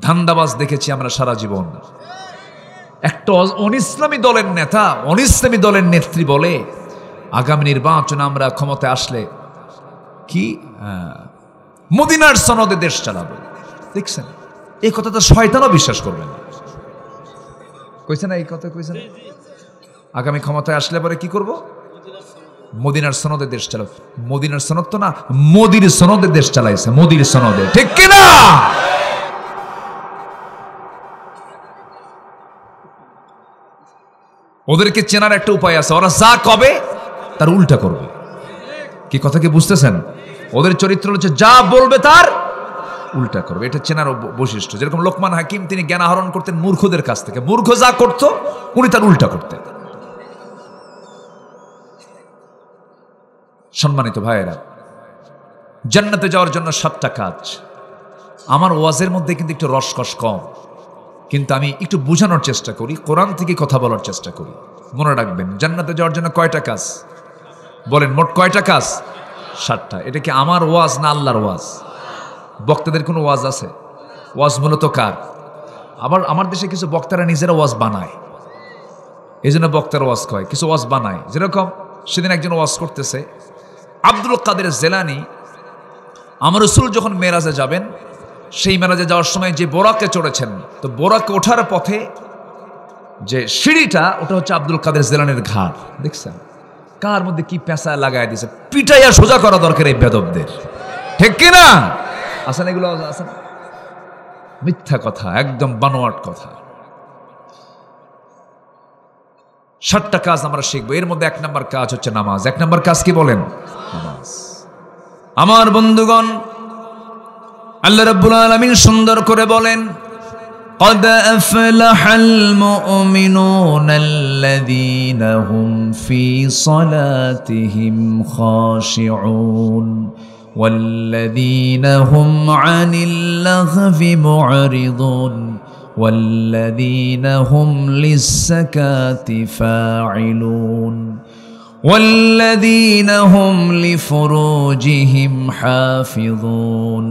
A: ধান্দাবাজ দেখেছি আমরা সারা জীবন। একটা অনিসলামী দলের নেতা, অনিসলামী দলের নেত্রী বলে আগামী নির্বাচনে আমরা ক্ষমতায় আসলে কি মদিনার সনদে দেশ চালাবো। দেখছেন, এই কথা তো শয়তানও বিশ্বাস করবে না। কইছে না এই কথা? কইছে না আগামী ক্ষমতায় আসলে পরে কি করব? মদিনার সনদে দেশ চালাবো। মদিনার সনদ তো না, মোদির সনদে দেশ চালাইছে, মোদির সনদে। ঠিক কিনা? ওদেরকে চেনার একটা উপায় আছে, ওরা যা কবে তার উল্টা করবে। কি কথা কি বুঝতেছেন? ওদের চরিত্র হচ্ছে যা বলবে তার উল্টা করবে। এটা চেনার বৈশিষ্ট্য। যেরকম লোকমান হাকিম, তিনি জ্ঞান আহরণ করতেন মূর্খদের কাছ থেকে। মূর্খ যা করতো উনি তার উল্টা করতেন। সম্মানিত ভাইয়েরা, জান্নাতে যাওয়ার জন্য 7টা কাজ। আমার ওয়াজের মধ্যে কিন্তু একটু রসকস কম, কিন্তু আমি একটু বোঝানোর চেষ্টা করি, কোরআন থেকে কথা বলার চেষ্টা করি। মনে রাখবেন, জান্নাতে যাওয়ার জন্য কয়টা কাজ? বলেন, মোট কয়টা কাজ? 7টা। এটা কি আমার ওয়াজ না আল্লাহর ওয়াজ? বক্তাদের কোনো ওয়াজ আছে? ওয়াজ মূলত কার? আবার আমার দেশে কিছু বক্তারা নিজেরা ওয়াজ বানায়, এই জন্য বক্তার ওয়াজ কয়। কিছু ওয়াজ বানায়, যেরকম সেদিন একজন ওয়াজ করতেছে, আব্দুল কাদের জেলানি, আমার রাসূল যখন মেরাজে যাবেন, সেই মেরাজে যাওয়ার সময় যে বোরাকে চড়েছেন, তো বোরাকে ওঠার পথে যে সিঁড়িটা, ওটা হচ্ছে আব্দুল কাদের জেলানির ঘাট। দেখছেন কার মধ্যে কি পেঁচা লাগাই দিয়েছে? পিটাইয়া সোজা করা দরকার এই বেদবদের। ঠিক কিনা? আসেন এগুলো আসেন, মিথ্যা কথা, একদম বানোয়াট কথা। 7টা কাজ আমরা শিখবো। এর মধ্যে 1 নম্বর কাজ হচ্ছে নামাজ। 1 নম্বর কাজ কি বলেন? নামাজ। আমার বন্ধুগণ, আল্লাহ রাব্বুল আলামিন সুন্দর করে বলেন, قد أفلح المؤمنون الذين هم في صلاتهم خاشعون والذين هم عن اللغو معرضون والذين هم للزكاة فاعلون والذين هم لفروجهم حافظون।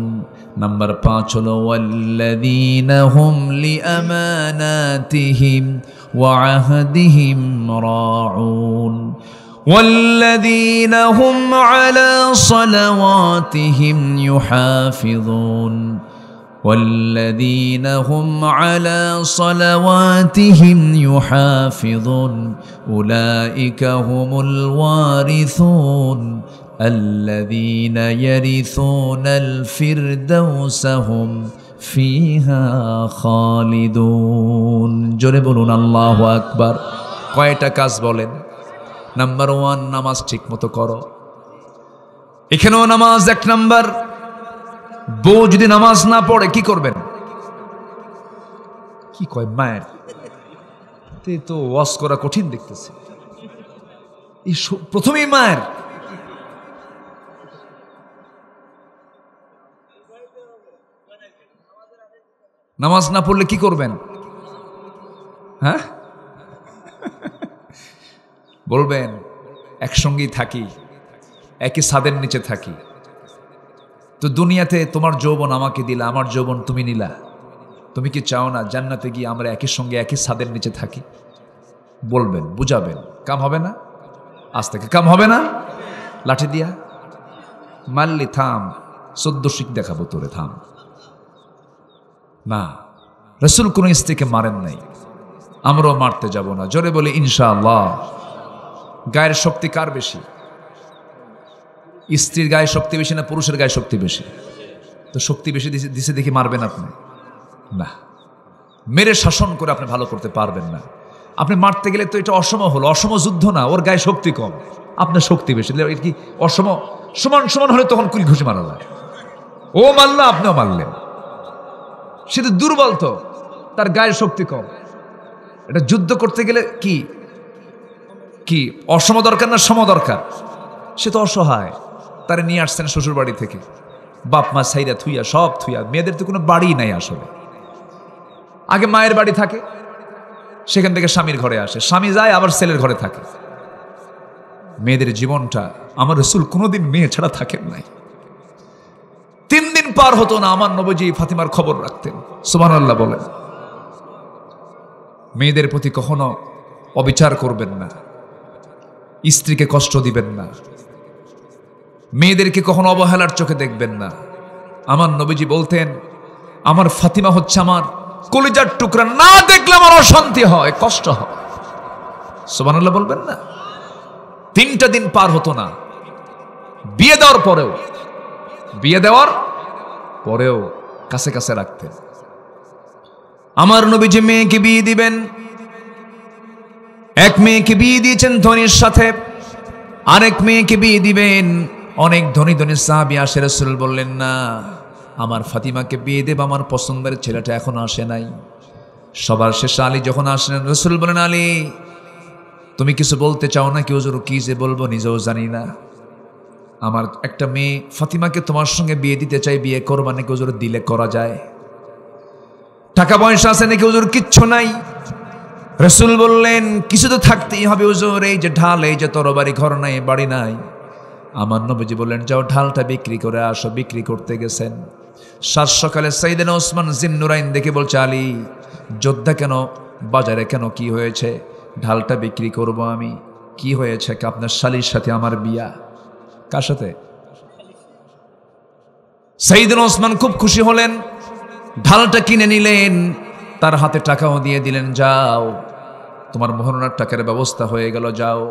A: نمبر 5 হলো والذين هم لأماناتهم وعهدهم راعون والذين هم على صلواتهم يحافظون والذين هم على صلواتهم يحافظون أولئك هم الوارثون الذين يرثون الفردوس هم فيها خالدون। জোরে বলুন আল্লাহু আকবার। কয়টা কাজ বলেন? নাম্বার 1, নামাজ ঠিক মতো করো। এখানেও নামাজ 1 নাম্বার। বউ যদি নামাজ না পড়ে কি করবেন? কি কয় মায়ের তো ওয়াজ করা কঠিন দেখতেছে। এই প্রথমেই মায়ের। নামাজ না পড়লে কি করবেন? হ্যাঁ বলবেন, একসঙ্গেই থাকি, একই ছাদের নিচে থাকি, তো দুনিয়াতে তোমার যৌবন আমাকে দিলা, আমার যৌবন তুমি নিলা, তুমি কি চাও না জান্নাতে গিয়ে আমরা একই সঙ্গে একই ছাদের নিচে থাকি? বলবেন, বুঝাবেন, কাম হবে না? আজ থেকে কাম হবে না? লাঠি দিয়া মারলি থাম, 14 শিখ দেখাবো তোরে, থাম না। রাসূল কোন স্ত্রীকে মারেন নাই, আমরাও মারতে যাব না। জোরে বলে ইনশাআল্লাহ। গায়ের শক্তি কার বেশি? স্ত্রীর গায়ে শক্তি বেশি না পুরুষের গায়ে শক্তি বেশি? তো শক্তি বেশি দিছে দেখে মারবেন আপনি না, মেরে শাসন করে আপনি ভালো করতে পারবেন না। আপনি মারতে গেলে তো এটা অসম হলো, অসম যুদ্ধ না, ওর গায়ে শক্তি কম, আপনার শক্তি বেশি। এটা কি অসম? সমান সমান হলে তখন কুল ঘুষি মারা যায়। ও মারলা, আপনিও মারলেন, সে তো দুর্বল, তো তার গায়ে শক্তি কম। এটা যুদ্ধ করতে গেলে কি কি অসম দরকার না সম দরকার? সে তো অসহায়, তারে নিয়ে আসছেন শ্বশুর বাড়ি থেকে, বাপ মা সাইরা থুইয়া, সব থুইয়া। মেয়েদের তো কোনো বাড়ি নাই আসলে, আগে মায়ের বাড়ি থাকে, সেখান থেকে স্বামীর ঘরে আসে, স্বামী যায় আবার ছেলের ঘরে থাকে। মেয়েদের জীবনটা, আমার রাসূল কোনোদিন মেয়ে ছাড়া থাকেন নাই। 3 দিন পার হতো না আমার নবীজি ফাতিমার খবর রাখতেন। সুবহানাল্লাহ বলেন। মেয়েদের প্রতি কখনো অবিচার করবেন না, স্ত্রীকে কষ্ট দিবেন না, মেয়েদেরকে কখনো অবহেলার চোখে দেখবেন না। আমার নবীজি বলতেন, আমার ফাতিমা হচ্ছে আমার কলিজার টুকরা, না দেখলে আমার অশান্তি হয়, কষ্ট হয়। সুবহানাল্লাহ বলবেন না? 3টা দিন পার হতো না বিয়ে দেওয়ার পরেও কাছে কাছে রাখতেন। আমার নবীজি মেয়েকে বিয়ে দিবেন, এক মেয়েকে বিয়ে দিয়েছেন ধনীর সাথে, আরেক মেয়েকে বিয়ে দিবেন অনেক ধনী ধনী সাহাবী আসে। রাসূল বললেন, না, আমার ফাতিমাকে বিয়ে দেব, আমার পছন্দের ছেলেটা এখনো আসে নাই। সবার শেষে আলী যখন আসলেন, রাসূল বলেন, আলী তুমি কিছু বলতে চাও না কি? হুজুর কি যে বলবো নিজেও জানি না। আমার একটা মেয়ে ফাতিমাকে তোমার সঙ্গে বিয়ে দিতে চাই, বিয়ে করবা নাকি? হুজুর দিলে করা যায়। টাকা পয়সা আছে নাকি? হুজুর কিচ্ছু নাই। রাসূল বললেন, কিছু তো থাকতেই হবে হুজুর, এই যে ঢাল, এই যে তরবারি, ঘর নাই, বাড়ি নাই। আমার নবীজি বললেন, যাও ঢালটা বিক্রি করে আসো। বিক্রি করতে গেছেন। সাত সকালে সাইয়েদনা ওসমান জিন্নুরাইন দেখে বলছে, আলী যোদ্ধা কেন বাজারে, কেন কি হয়েছে? ঢালটা বিক্রি করব আমি। কি হয়েছে? আপনার শালীর সাথে আমার বিয়া। কার সাথে? সাইয়েদনা ওসমান খুব খুশি হলেন, ঢালটা কিনে নিলেন, তার হাতে টাকাও দিয়ে দিলেন, যাও তোমার মোহরনার টাকার ব্যবস্থা হয়ে গেল, যাও।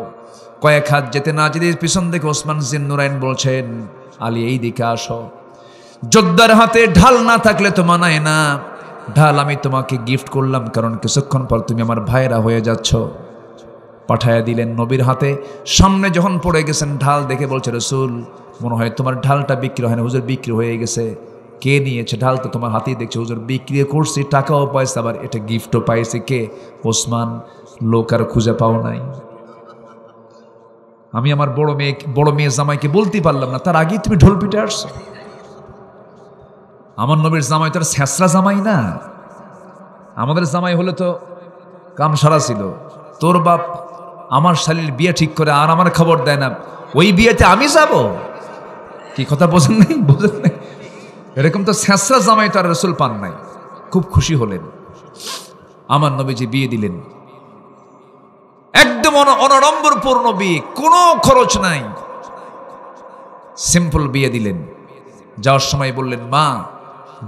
A: কয়েক হাত যেতে না যেতে পিছন থেকে ওসমান জিন্নুরাইন বলছেন, আলী এই দিকে আসো। যোদ্ধার হাতে ঢাল না থাকলে তো মানায় না। ঢাল আমি তোমাকে গিফট করলাম, কারণ কিছুক্ষণ পর তুমি আমার ভাইরা হয়ে যাচ্ছ। পাঠায়া দিলেন নবীর হাতে। সামনে যখন পড়ে গেছেন, ঢাল দেখে বলছে, রাসূল মনে হয় তোমার ঢালটা বিক্রি হয় না। হুজুর বিক্রি হয়ে গেছে। কে নিয়েছে? ঢাল তো তোমার হাতেই দেখছে। হুজুর বিক্রি করছি, টাকাও পাইছে, আবার এটা গিফটও পাইছে। কে? ওসমান। লোক আর খুঁজে পাও নাই। আমি আমার বড় মেয়ে জামাইকে বলতে পারলাম না, তার আগেই তুমি ঢোল পিটে আসছো। আমার নবীর জামাই তো আর ছেঁচড়া জামাই না। আমাদের জামাই হলে তো কাম সারা ছিল। তোর বাপ আমার শালীর বিয়ে ঠিক করে আর আমার খবর দেয় না, ওই বিয়েতে আমি যাব? কি কথা বোঝেন নাই? বোঝেন নাই? এরকম তো ছেঁচড়া জামাই তো আর রাসূল পান নাই। খুব খুশি হলেন। আমার নবীজি বিয়ে দিলেন, একদম অনড়ম্বরপূর্ণ বিয়ে, কোনো খরচ নাই, সিম্পল বিয়ে দিলেন। যাওয়ার সময় বললেন, মা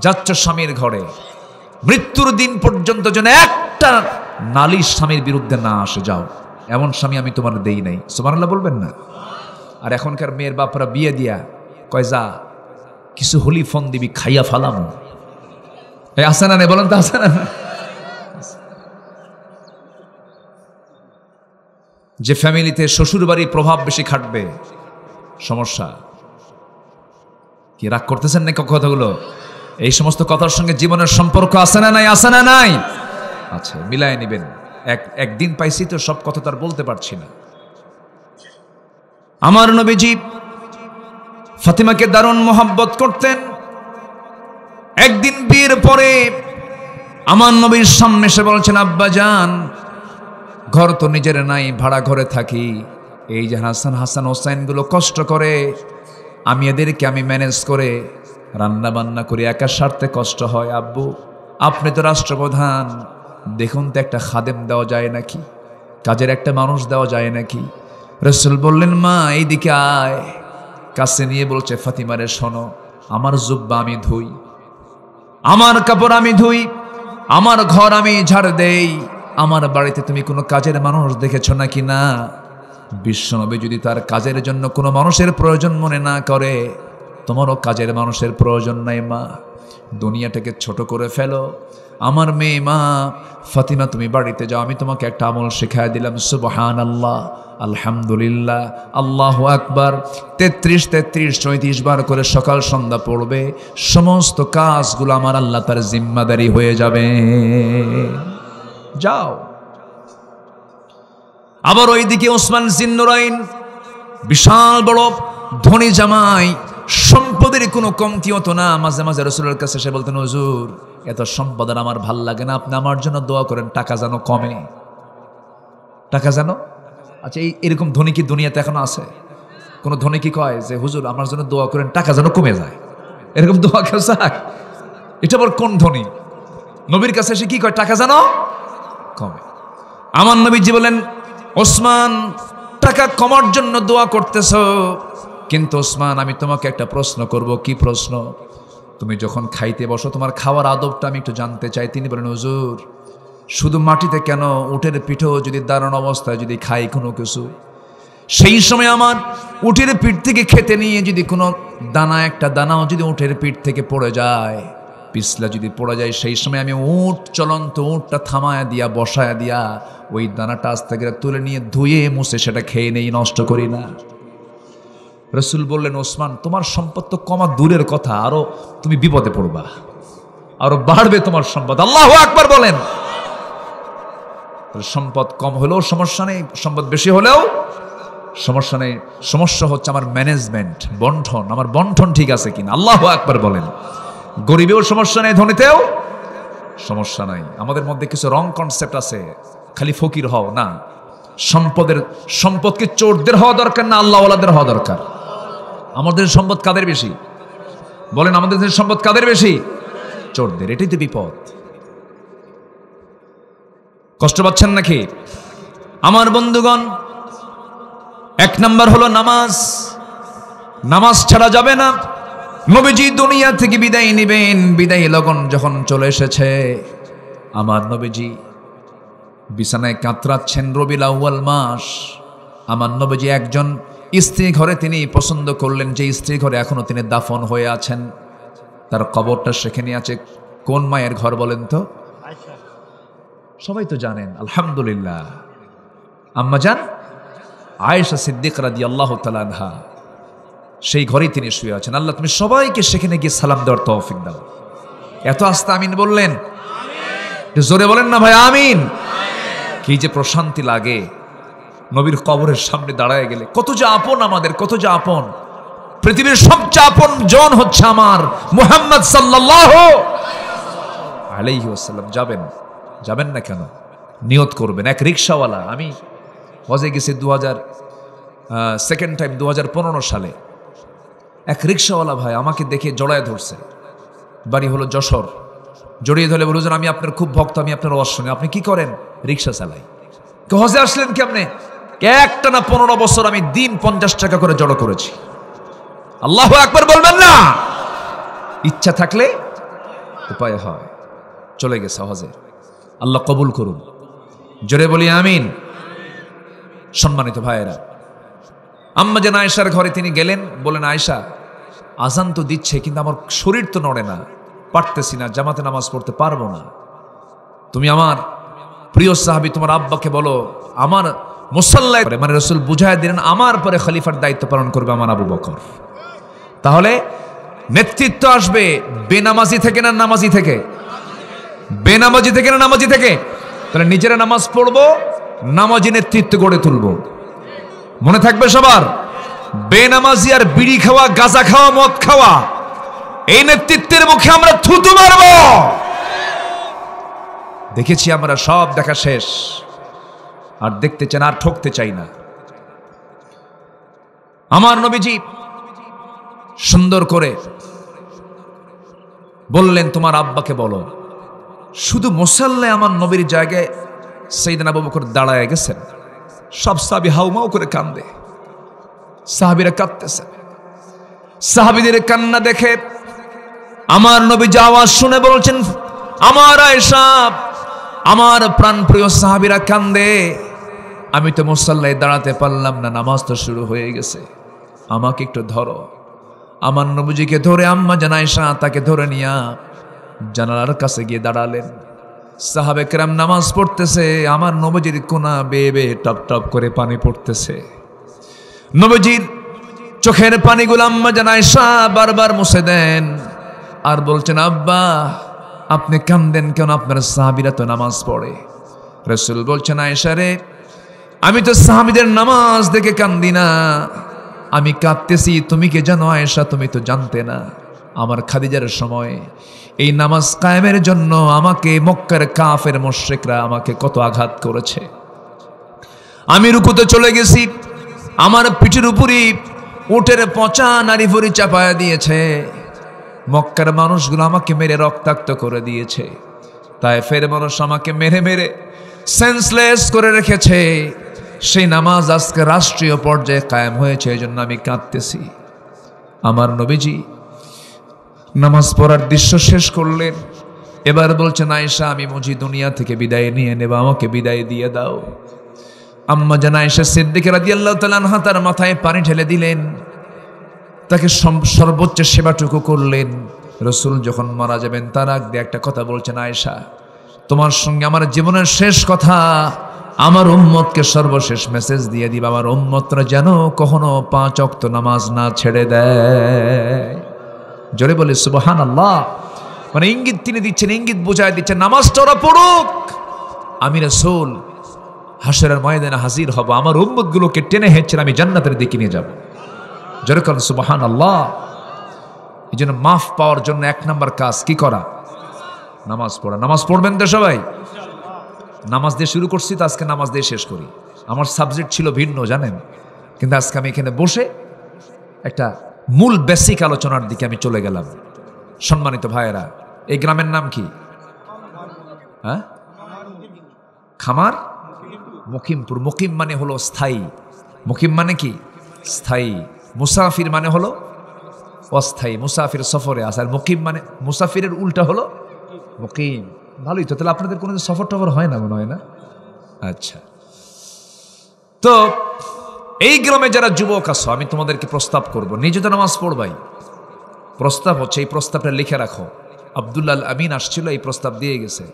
A: যাচ্ছ স্বামীর ঘরে, মৃত্যুর দিন পর্যন্ত যেন একটা নালিশ স্বামীর বিরুদ্ধে না আসে, যাও, এমন স্বামী আমি তোমার দেই নাই। সুবহানাল্লাহ বলবেন না? আর এখনকার মেয়ের বাপরা বিয়ে দিয়া কয়, যা কিছু হলি ফোন দিবি, খাইয়া ফালামো। আসে না? বলেন তো, আসে না? যে ফ্যামিলিতে শ্বশুর বাড়ির প্রভাব বেশি খাটবে, সমস্যা। কি রাগ করতেছেন নাকি কথাগুলো? এই সমস্ত কথার সঙ্গে জীবনের সম্পর্ক আছে না নাই? আছে না নাই? আচ্ছা, মিলায় নিবেন। একদিন পাইছি তো সব কথা তার বলতে পারছি না। আমার নবীজি ফাতিমাকে দারুণ মোহাব্বত করতেন। একদিন বিয়ের পরে আমার নবীর সামনে এসে বলছেন, আব্বা জান, ঘর তো নিজের নাই, ভাড়া ঘরে থাকি। এই যে হাসান হোসাইনগুলো কষ্ট করে, আমি এদেরকে ম্যানেজ করে রান্না বান্না করি, একা সারতে কষ্ট হয়। আব্বু আপনি তো রাষ্ট্রপ্রধান, দেখুন তো একটা খাদেম দেওয়া যায় নাকি, কাজের একটা মানুষ দেওয়া যায় নাকি? রাসূল বললেন, মা এইদিকে আয়। কাছে নিয়ে বলছে, ফাতিমারে শোনো, আমার জুব্বা আমি ধুই, আমার কাপড় আমি ধুই, আমার ঘর আমি ঝাড় দেই, আমার বাড়িতে তুমি কোনো কাজের মানুষ দেখেছ নাকি? না। বিশ্বনবী যদি তার কাজের জন্য কোনো মানুষের প্রয়োজন মনে না করে, তোমারও কাজের মানুষের প্রয়োজন নাই মা, দুনিয়াটাকে ছোট করে ফেলো। আমার মেয়ে মা ফাতিমা, তুমি বাড়িতে যাও, আমি তোমাকে একটা আমল শেখায় দিলাম, সুবহানাল্লাহ, আলহামদুলিল্লাহ, আল্লাহু আকবার 33 বার করে সকাল সন্ধ্যা পড়বে, সমস্ত কাজগুলো আমার আল্লাহ তার জিম্মাদারি হয়ে যাবে। যাও। আবার ওইদিকে ওসমান জিন্নুরাইন, বিশাল বড় ধনী জামাই, সম্পদের কোনো কমতি হতো না। মাঝে মাঝে রাসূলের কাছে এসে বলতেন, হুজুর এত সম্পদ আর আমার ভাল লাগে না, আপনি আমার জন্য দোয়া করেন, টাকা যেন কমে, টাকা যেন। আচ্ছা, এরকম ধনী কি দুনিয়াতে এখনো আছে? কোন ধনী কি কয় যে হুজুর আমার জন্য দোয়া করেন, টাকা যেন কমে যায়? এরকম দোয়া কেউ চায়? এটা আবার কোন ধনী? নবীর কাছে এসে কি কয়? টাকা যেন কমে। আমার নবীজি বলেন, ওসমান টাকা কমার জন্য দোয়া করতেছ, কিন্তু ওসমান আমি তোমাকে একটা প্রশ্ন করব। কি প্রশ্ন? তুমি যখন খাইতে বসো তোমার খাওয়ার আদবটা আমি একটু জানতে চাই। তিনি বলেন, হুজুর শুধু মাটিতে কেন, উটের পিঠেও যদি দাঁড়ানো অবস্থায় যদি খাই কোনো কিছু, সেই সময় আমার উটের পিঠ থেকে খেতে নিয়ে যদি কোনো দানা, একটা দানাও যদি উটের পিঠ থেকে পড়ে যায়, পিছলা যদি পড়ে যায়, সেই সময় আমি চলন্ত উটটা থামায়া দিয়া, বসায়া দিয়া ওই দানাটা আস্তে করে তুলে নিয়ে ধুয়ে মুছে সেটা খেয়ে নেই, নষ্ট করি না। রাসূল বললেন, ওসমান তোমার সম্পদ তো কমা দূরের কথা, আরো তুমি বিপদে পড়বা, আরো বাড়বে তোমার সম্পদ। আল্লাহু আকবার বলেন। সম্পদ কম হলেও সমস্যা নেই, সম্পদ বেশি হলেও সমস্যা নেই। সমস্যা হচ্ছে আমার ম্যানেজমেন্ট, বন্টন, আমার বন্টন ঠিক আছে কিনা। আল্লাহু আকবার বলেন। গরিবেও সমস্যা নেই, ধনীতেও সমস্যা নাই। আমাদের মধ্যে কিছু রং কনসেপ্ট আছে, খালি ফকির হও না। সম্পদকে চোরদের হওয়া দরকার না, আল্লাহওয়ালাদের হওয়া দরকার। আমাদের সম্পদ কাদের বেশি? বলেন, আমাদের সম্পদ কাদের বেশি? চোরদের। এটাই তো বিপদ। কষ্ট পাচ্ছেন নাকি আমার বন্ধুগণ? এক নাম্বার হলো নামাজ। নামাজ ছাড়া যাবে না। নবীজি দুনিয়া থেকে বিদায় নেবেন, বিদায় লগন যখন চলে এসেছে, আমার নবীজি বিছানায় কাতরাচ্ছেন। রবিউল আউয়াল মাস। আমার নবীজি একজন স্ত্রী ঘরে তিনি পছন্দ করলেন, যে স্ত্রী ঘরে এখনো তিনি দাফন হয়ে আছেন, তার কবরটা সেখানে আছে। কোন মায়ের ঘর বলেন তো? সবাই তো জানেন, আলহামদুলিল্লাহ, আম্মাজান আয়েশা সিদ্দিকা রাদিয়াল্লাহু তাআলা আনহা, সেই ঘরেই তিনি শুয়ে আছেন। আল্লাহ তুমি সবাইকে সেখানে গিয়ে সালাম দেওয়ার তৌফিক দাও। এত আস্তে আমিন বললেন, জোরে বলেন না ভাই, আমিন। কি যে প্রশান্তি লাগে নবীর কবরের সামনে দাঁড়ায় গেলে। কত যে আপন আমাদের, কত যে আপন। পৃথিবীর সবচেয়ে আপন জন হচ্ছে আমার মুহাম্মদ সাল্লাল্লাহু আলাইহি ওয়াসাল্লাম। যাবেন না কেন? নিয়ত করবেন। এক রিকশাওয়ালা, আমি হজে গেছি 2015 সালে। এক রিকশাওয়ালা ভাই আমাকে দেখে জড়ায় ধরছে, বাড়ি হলো যশোর। জড়িয়ে ধরে বলল, আমি আপনার খুব ভক্ত, আমি আপনার ওয়াজ শুনি। আপনি কি করেন? রিকশা চালাই। হজে আসলেন কেমনে? একটানা 15 বছর আমি দিন 50 টাকা করে জড়ো করেছি। আল্লাহু আকবার বলবেন না? ইচ্ছা থাকলে উপায় হয়। চলে গেছে হজে, আল্লাহ কবুল করুন। জোরে বলি আমিন। সম্মানিত ভাইয়েরা, আম্মা জান আয়েশার ঘরে তিনি গেলেন। বলেন, আয়েশা আজান তো দিচ্ছে, কিন্তু আমার শরীর তো নড়ে না, পারতেছি না, জামাতে নামাজ পড়তে পারবো না। তুমি আমার প্রিয় সাহাবী, তোমার আব্বাকে বলো আমার মুসাল্লায়, মানে রাসূল বুঝায় দিলেন আমার পরে খলিফার দায়িত্ব পালন করবে আমার আবু বকর। তাহলে নেতৃত্ব আসবে বেনামাজি থেকে না নামাজি থেকে? বেনামাজি থেকে না নামাজি থেকে? তাহলে নিজেরা নামাজ পড়বো, নামাজি নেতৃত্ব গড়ে তুলবো। মনে থাকবে সবার, বেনামাজি আর বিড়ি খাওয়া, গাঁজা খাওয়া, মদ খাওয়া, এই নেতৃত্বের মুখে আমরা থুতু মারবো। দেখেছি আমরা, সব দেখা শেষ। আর দেখতে চান, আর ঠকতে চাই না। আমার নবীজি সুন্দর করে বললেন, তোমার আব্বাকে বলো। শুধু মুসাল্লায় আমার নবীর জায়গায় সাইয়েদনা আবু বকর দাঁড়ায় গেছেন। সব সাহাবী হাউমাউ করে কান্দে, সাহাবীরা কাঁদতেছে। সাহাবীদের কান্না দেখে আমার নবীজি আওয়াজ শুনে বলছেন, আমার আয়েশা, আমার প্রাণপ্রিয় সাহাবীরা কান্দে, আমি তো মুসাল্লায় দাঁড়াতে পারলাম না, নামাজ তো শুরু হয়ে গেছে, আমাকে একটু ধরো। আমার নবীজিকে ধরে আম্মা জান আয়েশা তাকে ধরে নিয়া জানালার কাছে গিয়ে দাঁড়ালেন। সাহাবে কেরাম নামাজ পড়তেছে, আমার নবীজির কোনা বেয়ে বেয়ে টপ টপ করে পানি পড়তেছে। নবীজির চোখের পানিগুলো আম্মা জান আয়েশা বারবার মুছে দেন আর বলছেন, আব্বা আপনি কান্দেন কেন? আপনার সাহাবীরা তো নামাজ পড়ে। রাসূল বলছেন, আয়েশা রে, আমি তো সাহাবীদের নামাজ দেখে কান্দি না, আমি কাঁদতেছি তুমি কে জানো আয়েশা? তুমি তো জানতে না, আমার খাদিজার সময় এই নামাজ কায়েমের জন্য আমাকে মক্কার কাফের মুশরিকরা আমাকে কত আঘাত করেছে। আমি রুকুতে চলে গেছি, আমার পিঠের উপরই উটের পচা নারী ভুঁড়ি চাপায়া দিয়েছে, মক্কার মানুষগুলো আমাকে মেরে রক্তাক্ত করে দিয়েছে, তায়েফের মানুষ আমাকে মেরে মেরে সেন্সলেস করে রেখেছে। সেই নামাজ আজকে রাষ্ট্রীয় পর্যায়ে কায়েম হয়েছে, এই জন্য আমি কাঁদতেছি। আমার নবীজি নামাজ পড়ার দৃশ্য শেষ করলেন, এবার বলছেন, আয়েশা আমি বুঝি দুনিয়া থেকে বিদায় নিয়ে নেব, আমাকে বিদায় দিয়ে দাও। আম্মা জান আয়েশা সিদ্দিকা রাদিয়াল্লাহু তাআলা আনহা তার মাথায় পানি ঢেলে দিলেন, তাকে সর্বোচ্চ সেবাটুকু করলেন। রাসূল যখন মারা যাবেন তার আগে একটা কথা বলছেন, আয়েশা তোমার সঙ্গে আমার জীবনের শেষ কথা, আমার উম্মতকে সর্বশেষ মেসেজ দিয়ে দিবা, আমার উম্মতরা যেন কখনো 5 ওয়াক্ত নামাজ না ছেড়ে দেয়। জোরে বলে সুবহানাল্লাহ। মানে ইঙ্গিত তিনি দিচ্ছেন, ইঙ্গিত বোঝায় দিচ্ছেন, নামাজটা ওরা পড়ুক, আমি রাসূল হাশরের ময়দানে হাজির হব, আমার উম্মতগুলোকে টেনে হেঁচড়ে আমি জান্নাতের দিকে নিয়ে যাব। জোরে বলেন সুবহানাল্লাহ। এই জন্য মাফ পাওয়ার জন্য 1 নাম্বার কাজ কি করা? নামাজ পড়া। নামাজ পড়বেন তো সবাই? নামাজ দিয়ে শুরু করছি তো আজকে নামাজ দিয়ে শেষ করি। আমার সাবজেক্ট ছিল ভিন্ন জানেন, কিন্তু আজকে আমি এখানে বসে একটা মূল বেসিক আলোচনার দিকে আমি চলে গেলাম। সম্মানিত ভাইয়েরা, এই গ্রামের নাম কি? হ্যাঁ, খামার মুকিমপুর। মুকিম মানে হলো স্থায়ী, মুকিম মানে কি? স্থায়ী। মুসাফির মানে হলো অস্থায়ী, মুসাফির সফরে আসে। আর মুকিম মানে মুসাফিরের উল্টা হলো মুকিম। ভালোই তো, তাহলে আপনাদের কোনো সফর টফর হয় না মনে হয় না? আচ্ছা, তো এই গ্রামে যারা যুবক আছো আমি তোমাদেরকে প্রস্তাব করব, নিজে তো নামাজ পড়বাই। প্রস্তাব হচ্ছে, এই প্রস্তাবটা লিখে রাখো। আব্দুল্লাহ আল আমিন আসছিল, এই প্রস্তাব দিয়ে গেছে।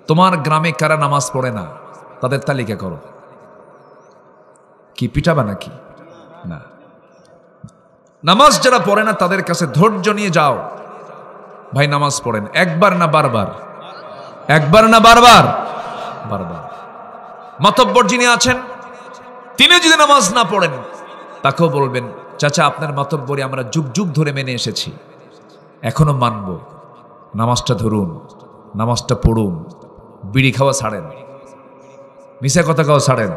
A: তোমার গ্রামে কারা নামাজ পড়ে না তাদের তালিকা করো। কি পিটাবা নাকি? না, নামাজ যারা পড়ে না তাদের কাছে ধৈর্য নিয়ে যাও, ভাই নামাজ পড়েন। একবার না বারবার? একবার না বারবার? বারবার। মাতব্বর যিনি আছেন তিনি যদি নামাজ না পড়েন তাকেও বলবেন, চাচা আপনার মাতব্বরি আমরা যুগ যুগ ধরে মেনে এসেছি, এখনো মানব, নামাজটা ধরুন, নামাজটা পড়ুন, বিড়ি খাওয়া ছাড়েন, মিশা কথা খাওয়া ছাড়েন,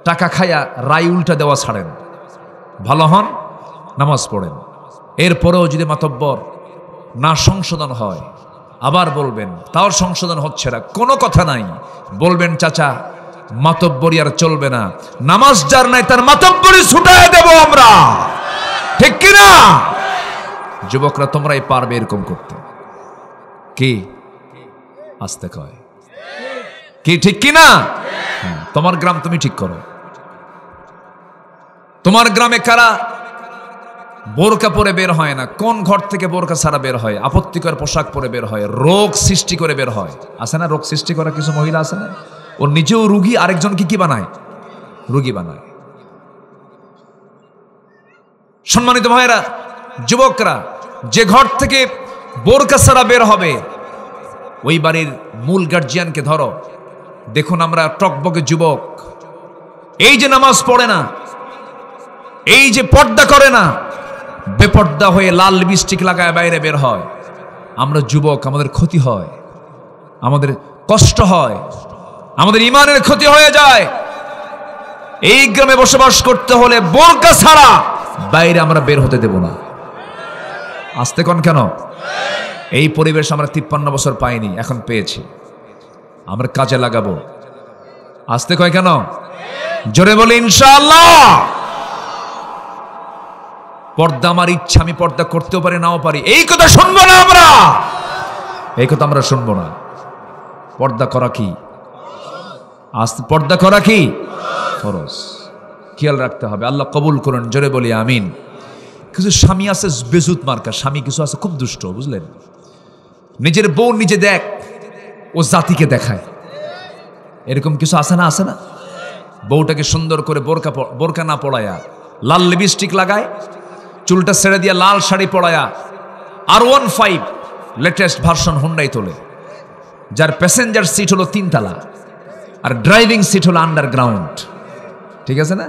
A: টাকা খায়া রায় উল্টা দেওয়া ছাড়েন, ভালো হন, নামাজ পড়েন। এরপরেও যদি মাতব্বর না সংশোধন হয় আবার বলবেন, তাও সংশোধন হচ্ছে না, কোনো কথা নাই, বলবেন চাচা মাতব্বরি আর চলবে না, নামাজ যার নাই তার মাতব্বরি ছুটায় দেব আমরা, ঠিক কিনা? যুবকরা তোমরাই পারবে এরকম করতে, কি আস্তে কয় কি, ঠিক কিনা? তোমার গ্রাম তুমি ঠিক করো। তোমার গ্রামে কারা বোরকা পরে বের হয় না? কোন ঘর থেকে বোরকা ছাড়া বের হয়? আপত্তিকর পোশাক পরে বের হয়, রোগ সৃষ্টি করে বের হয়। আছে না রোগ সৃষ্টি করা কিছু মহিলা? আছে না? ও নিজেও রুগী, আরেকজনকে কি বানায়? রুগী বানায়। সম্মানিত ভাইয়েরা, যুবকরা, যে ঘর থেকে বোরকা ছাড়া বের হবে ওই বাড়ির মূল গার্জিয়ানকে ধরো। দেখুন আমরা টকবকে যুবক, এই যে নামাজ পড়ে না, এই যে পর্দা করে না, বেপর্দা হয়ে লাল লিপস্টিক লাগায় বাইরে বের হয়, আমরা যুবক, আমাদের ক্ষতি হয়, আমাদের কষ্ট হয়, আমাদের ইমানের ক্ষতি হয়ে যায়। এই গ্রামে বসবাস করতে হলে বোরকা ছাড়া বাইরে আমরা বের হতে দেব না। আসতে কোন কেন? এই পরিবেশ আমরা 53 বছর পাইনি, এখন পেয়েছি, আমরা কাজে লাগাবো। আসতে কয় কেন? জোরে বলি ইনশাআল্লাহ। পর্দা আমার ইচ্ছা, আমি পর্দা করতেও পারি নাও পারি, এই কথা শুনবো না আমরা, এই কথা আমরা শুনবো না। পর্দা করা কি? পর্দা করা কি ফরজ, খেয়াল রাখতে হবে। আল্লাহ কবুল করুন, জোরে বলি আমিন। কিছু স্বামী আছে বেজুত মার্কা স্বামী, কিছু আছে খুব দুষ্ট, বুঝলেন? নিজের বউ নিজে দেখ, ও জাতিকে দেখায়, এরকম কিছু আছে না? আছে না? বউটাকে সুন্দর করে বোরকা না পড়ায়া লাল লিপস্টিক লাগায়, চুলটা ছেড়ে দিয়া লাল শাড়ি পরায়া R15 লেটেস্ট ভার্সন হুন্ডাই তোলে, যার প্যাসেঞ্জার সিট হলো 3 তলা আর ড্রাইভিং সিট হলো আন্ডারগ্রাউন্ড। ঠিক আছে না?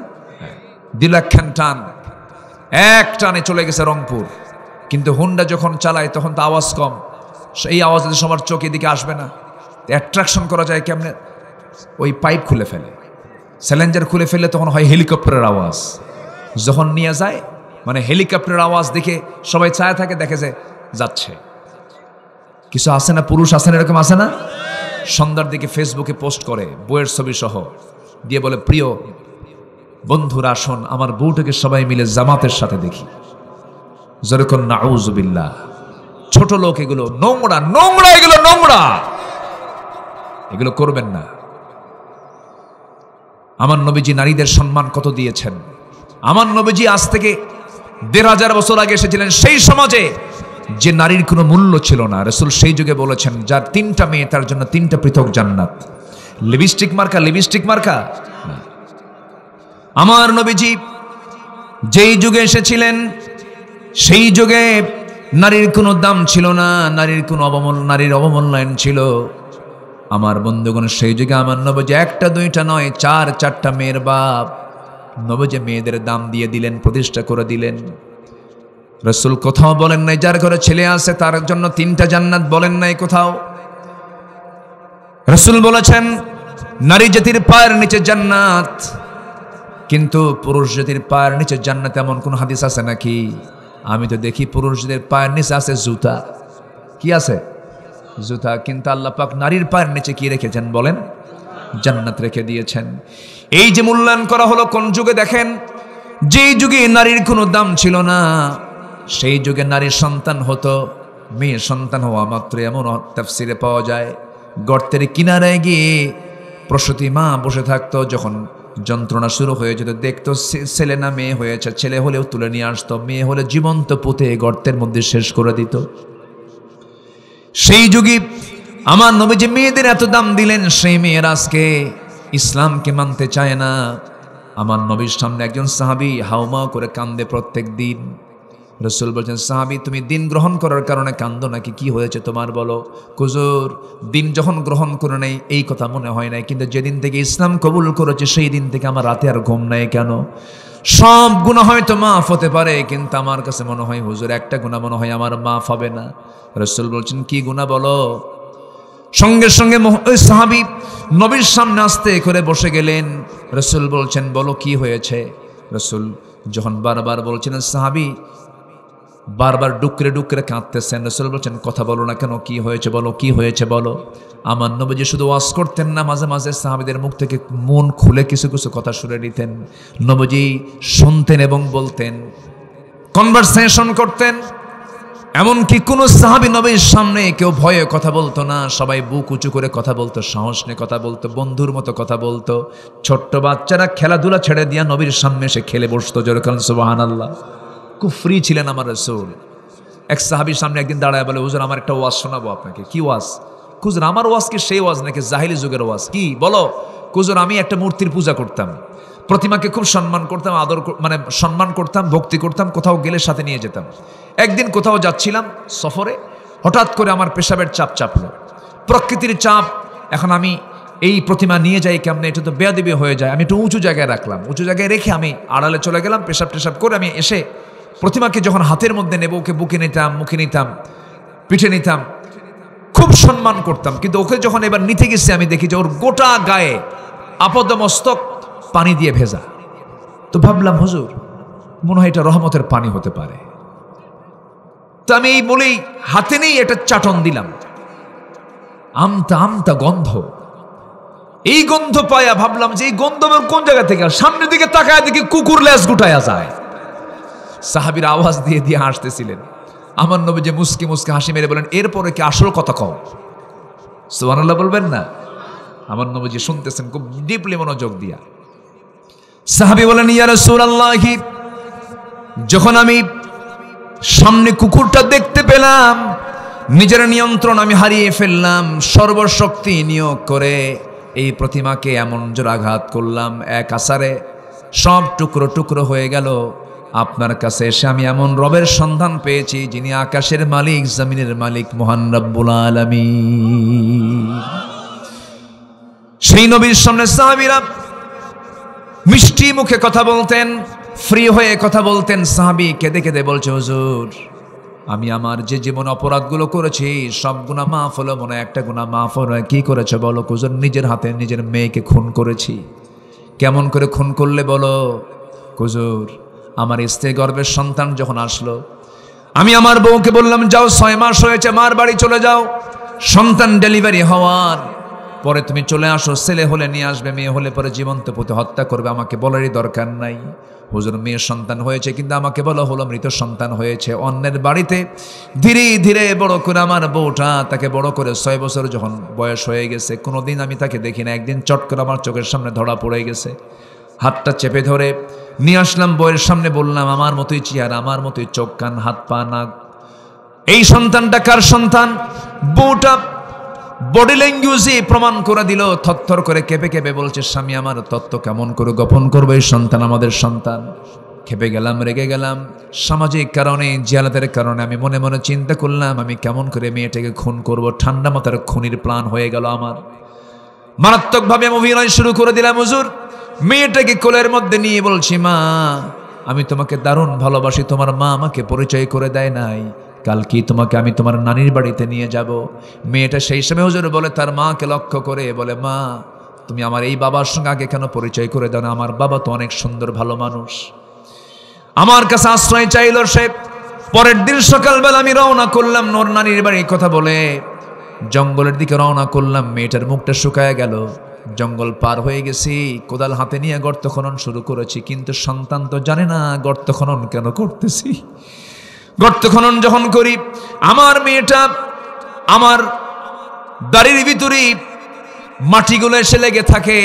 A: দিল একখান টান, এক টানে চলে গেছে রংপুর। কিন্তু হুন্ডা যখন চালায় তখন তো আওয়াজ কম, সেই আওয়াজ যদি সবার চোখে দিকে আসবে না, অ্যাট্রাকশন করা যায় কেমনে? ওই পাইপ খুলে ফেলে, স্যালেঞ্জার খুলে ফেলে, তখন হয় হেলিকপ্টারের আওয়াজ। যখন নিয়ে যায় মানে হেলিকপ্টারের আওয়াজ দেখে সবাই চায় থাকে, দেখে যে যাচ্ছে। কিছু আছে না, পুরুষ আছে না, এরকম আছে না? সন্ধ্যার দিকে ফেসবুকে পোস্ট করে বউয়ের ছবি সহ, দিয়ে বলে, প্রিয় বন্ধুরা আসুন আমার বউটাকে সবাই মিলে জামাতের সাথে দেখি। যেরকম নাউজুবিল্লাহ, ছোট লোক এগুলো, নোংরা নোংরা, এগুলো নোংরা, এগুলো করবেন না। আমার নবীজি নারীদের সম্মান কত দিয়েছেন। আমার নবীজি আজ থেকে 1500 বছর আগে এসেছিলেন সেই সমাজে যে নারীর কোনো মূল্য ছিল না। রাসূল সেই যুগে বলেছেন, যার 3টা মেয়ে তার জন্য 3টা পৃথক জান্নাত। লিপস্টিক মার্কা, লিপস্টিক মার্কা। আমার নবীজি যেই যুগে এসেছিলেন সেই যুগে নারীর কোনো দাম ছিল না, নারীর কোনো নারীর অবমূল্যায়ন ছিল। আমার বন্ধুগণ, সেই যুগে আমার নবীজি 1টা 2টা নয়, 4টা মেয়ের বাপ। নবীজি মেয়েদের দাম দিয়ে দিলেন, প্রতিষ্ঠা করে দিলেন। রাসূল কোথাও বলেন নাই যার ঘরে ছেলে আছে তার জন্য 3টা জান্নাত, বলেন নাই কোথাও। রাসূল বলেছেন নারী জাতির পায়ের নিচে জান্নাত, কিন্তু পুরুষ জাতির পায়ের নিচে জান্নাত এমন কোন হাদিস আছে নাকি? আমি তো দেখি পুরুষদের পায়ের নিচে আছে জুতা। কি আছে? জুতা। কিন্তু আল্লাহ পাক নারীর পায়ের নিচে কি রেখেছেন বলেন? জান্নাত রেখে দিয়েছেন। এই যে মূল্যায়ন করা হলো কোন যুগে দেখেন? যেই যুগে নারীর কোনো দাম ছিল না, সেই যুগে নারীর সন্তান হতো। মেয়ে সন্তান হওয়া মাত্র এমন তাফসিরে পাওয়া যায়, গর্তের কিনারায় গিয়ে প্রসূতি মা বসে থাকতো, যখন যন্ত্রণা শুরু হয়ে যেত দেখতো ছেলে না মেয়ে হয়েছে, ছেলে হলেও তুলে নিয়ে আসতো, মেয়ে হলে জীবন্ত পুঁতে গর্তের মধ্যে শেষ করে দিত। সেই যুগে আমার নবীজি মেয়েদের এত দাম দিলেন, সেই মেয়ের আজকে ইসলামকে মানতে চায় না। আমার নবীর সামনে একজন সাহাবী হাউমাউ করে কান্দে প্রত্যেক দিন। রাসূল বলছেন, সাহাবী তুমি দিন গ্রহণ করার কারণে কান্দো নাকি? কি হয়েছে তোমার বলো? হুজুর, দিন যখন গ্রহণ করে নেই এই কথা মনে হয় নাই, কিন্তু যেদিন থেকে ইসলাম কবুল করেছে সেই দিন থেকে আমার রাতে আর ঘুম নাই। কেন? সব গুনাহ হয়তো মাফ হতে পারে, কিন্তু আমার কাছে মনে হয় হুজুর একটা গুনাহ মনে হয় আমার মাফ হবে না। রাসূল বলছেন, কি গুনাহ বলো? সঙ্গে সঙ্গে ওই সাহাবী নবীর সামনে আস্তে করে বসে গেলেন। রাসূল বলছেন, বলো কি হয়েছে? রাসূল যখন বারবার বলছেন, সাহাবী বারবার ডুকরে ডুকরে কাঁদতেছেন। রাসূল বলছেন, কথা বলো না কেন? কি হয়েছে বলো, কি হয়েছে বলো। আমার নবীজি শুধু ওয়াজ করতেন না, মাঝে মাঝে সাহাবীদের মুখ থেকে মন খুলে কিছু কিছু কথা শুনে নিতেন। নবীজি শুনতেন এবং বলতেন, কনভারসেশন করতেন। এমনকি কোনো সাহাবী নবীর সামনে কেউ ভয়ে কথা বলতো না, সবাই বুক উঁচু করে কথা বলতো, সাহস নিয়ে কথা বলতো, বন্ধুর মতো কথা বলতো। ছোট্ট বাচ্চারা খেলাধুলা ছেড়ে দিয়া নবীর সামনে এসে খেলে বসতো। যেরকম সুবহানাল্লাহ। খুব ফ্রি ছিলেন আমার রাসূল। এক সাহাবীর সামনে একদিন দাঁড়ায় বলে, হুজুর আমার একটা ওয়াজ শোনাবো আপনাকে। কি ওয়াজ? হুজুর আমার ওয়াজ কি সেই ওয়াজ নাকি জাহিলি যুগের ওয়াজ? কি বলো? হুজুর আমি একটা মূর্তির পূজা করতাম, প্রতিমাকে খুব সম্মান করতাম, আদর মানে সম্মান করতাম, ভক্তি করতাম, কোথাও গেলে সাথে নিয়ে যেতাম। একদিন কোথাও যাচ্ছিলাম সফরে, হঠাৎ করে আমার পেশাবের চাপ চাপলো, প্রকৃতির চাপ। এখন আমি এই প্রতিমা নিয়ে যাই কেমনে? এটা তো বেয়াদবি হয়ে যায়। আমি একটু উঁচু জায়গায় রাখলাম, উঁচু জায়গায় রেখে আমি আড়ালে চলে গেলাম, পেশাব টেশাব করে আমি এসে প্রতিমাকে যখন হাতের মধ্যে নেব, ওকে বুকে নিতাম, মুখে নিতাম, পিঠে নিতাম, খুব সম্মান করতাম। কিন্তু ওকে যখন এবার নিতে গেছি আমি দেখি যে ওর গোটা গায়ে আপদমস্তক পানি দিয়ে ভেজা। তো ভাবলাম হুজুর মনে হয় এটা রহমতের পানি হতে পারে। তো আমি এই বলেই হাতে নেই এটা চাটন দিলাম, আমতা আমতা গন্ধ। এই গন্ধ পায়া ভাবলাম যে এই গন্ধ কোন জায়গা থেকে? সামনের দিকে তাকায় দেখি কুকুর লেজ গুটায়া যায়। সাহাবীর আওয়াজ দিয়ে দিয়ে হাসতেছিলেন। আমার নবী যে মুস্কি মুস্কি হাসি মেরে বলেন, এরপরে কি আসল কথা কও? সুবহানাল্লাহ বলবেন না? আমার নবী যে শুনতেছেন খুব ডিপলি মনোযোগ দিয়া। সাহাবী বলেন, ইয়া রাসূলুল্লাহ, যখন আমি সামনে কুকুরটা দেখতে পেলাম, নিজের নিয়ন্ত্রণ আমি হারিয়ে ফেললাম, সর্বশক্তি নিয়োগ করে এই প্রতিমাকে এমন জোর আঘাত করলাম, এক আছাড়ে সব টুকরো টুকরো হয়ে গেল। আপনার কাছে এসে আমি এমন রবের সন্ধান পেয়েছি যিনি আকাশের মালিক, জমিনের মালিক, মহান রব্বুল আলামিন। সেই নবীর সামনে সাহাবীরা মিষ্টি মুখে কথা বলতেন, ফ্রি হয়ে কথা বলতেন। সাহাবী কেঁদে কেঁদে বলছে, হুজুর আমি আমার যে জীবন অপরাধগুলো করেছি সব গুনাহ মাফ হলো, মনে একটা গুনাহ মাফ হলো। কি করেছে বলো? হুজুর নিজের হাতে নিজের মেয়েকে খুন করেছি। কেমন করে খুন করলে বলো? হুজুর আমার স্ত্রী গর্ভের সন্তান যখন আসলো, আমি আমার বউকে বললাম, যাও 6 মাস হয়েছে, মার বাড়ি চলে যাও, সন্তান ডেলিভারি হওয়ার পরে তুমি চলে আসো, ছেলে হলে নিয়ে আসবে, মেয়ে হলে পরে জীবন্ত পুঁতে হত্যা করবে, আমাকে বলারই দরকার নাই। হুজুর মেয়ের সন্তান হয়েছে, কিন্তু আমাকে বলা হলো মৃত সন্তান হয়েছে। অন্যের বাড়িতে ধীরে ধীরে বড় করে আমার বউটা তাকে বড় করে 6 বছর যখন বয়স হয়ে গেছে, কোনোদিন আমি তাকে দেখি না, একদিন চট করে আমার চোখের সামনে ধরা পড়ে গেছে। হাতটা চেপে ধরে নিয়ে আসলাম বউয়ের সামনে, বললাম আমার মতোই চেহারা, আমার মতোই চোখ, কান, হাত, পা, নাক, এই সন্তানটা কার সন্তান? বউটা বডি ল্যাঙ্গুয়েজে প্রমাণ করে দিল, থরথর করে কেঁপে কেঁপে বলছে, স্বামী আমার তত্ত্ব কেমন করে গোপন করবো, এই সন্তান আমাদের সন্তান। খেপে গেলাম, রেগে গেলাম। সামাজিক কারণে, জিয়ালাতের কারণে আমি মনে মনে চিন্তা করলাম আমি কেমন করে মেয়েটাকে খুন করব। ঠান্ডা মাথার খুনির প্ল্যান হয়ে গেল আমার। মারাত্মকভাবে আমি অভিনয় শুরু করে দিলাম। হুজুর মেয়েটাকে কোলের মধ্যে নিয়ে বলছি, মা আমি তোমাকে দারুণ ভালোবাসি, তোমার মা আমাকে পরিচয় করে দেয় নাই, কালকে তোমাকে আমি তোমার নানির বাড়িতে নিয়ে যাব। মেয়েটা সেই সময় হুজুর বলে তার মাকে লক্ষ্য করে বলে, মা তুমি আমার এই বাবার সঙ্গে আগে কেন পরিচয় করে দাও না? আমার বাবা তো অনেক সুন্দর ভালো মানুষ। আমার কাছে আশ্রয় চাইল সে। পরের দিন সকালবেলা আমি রওনা করলাম নোর নানির বাড়ি, কথা বলে জঙ্গলের দিকে রওনা করলাম। মেয়েটার মুখটা শুকায় গেল, জঙ্গল পার হয়ে গেছি, কোদাল হাতে নিয়ে গর্ত খনন শুরু করেছি, কিন্তু সন্তান তো জানে না গর্ত খনন কেন করতেছি। গর্ত খনন যখন করি, আমার মেয়েটা আমার দাড়ির ভিতরে মাটিগুলো এসে লেগে থাকে।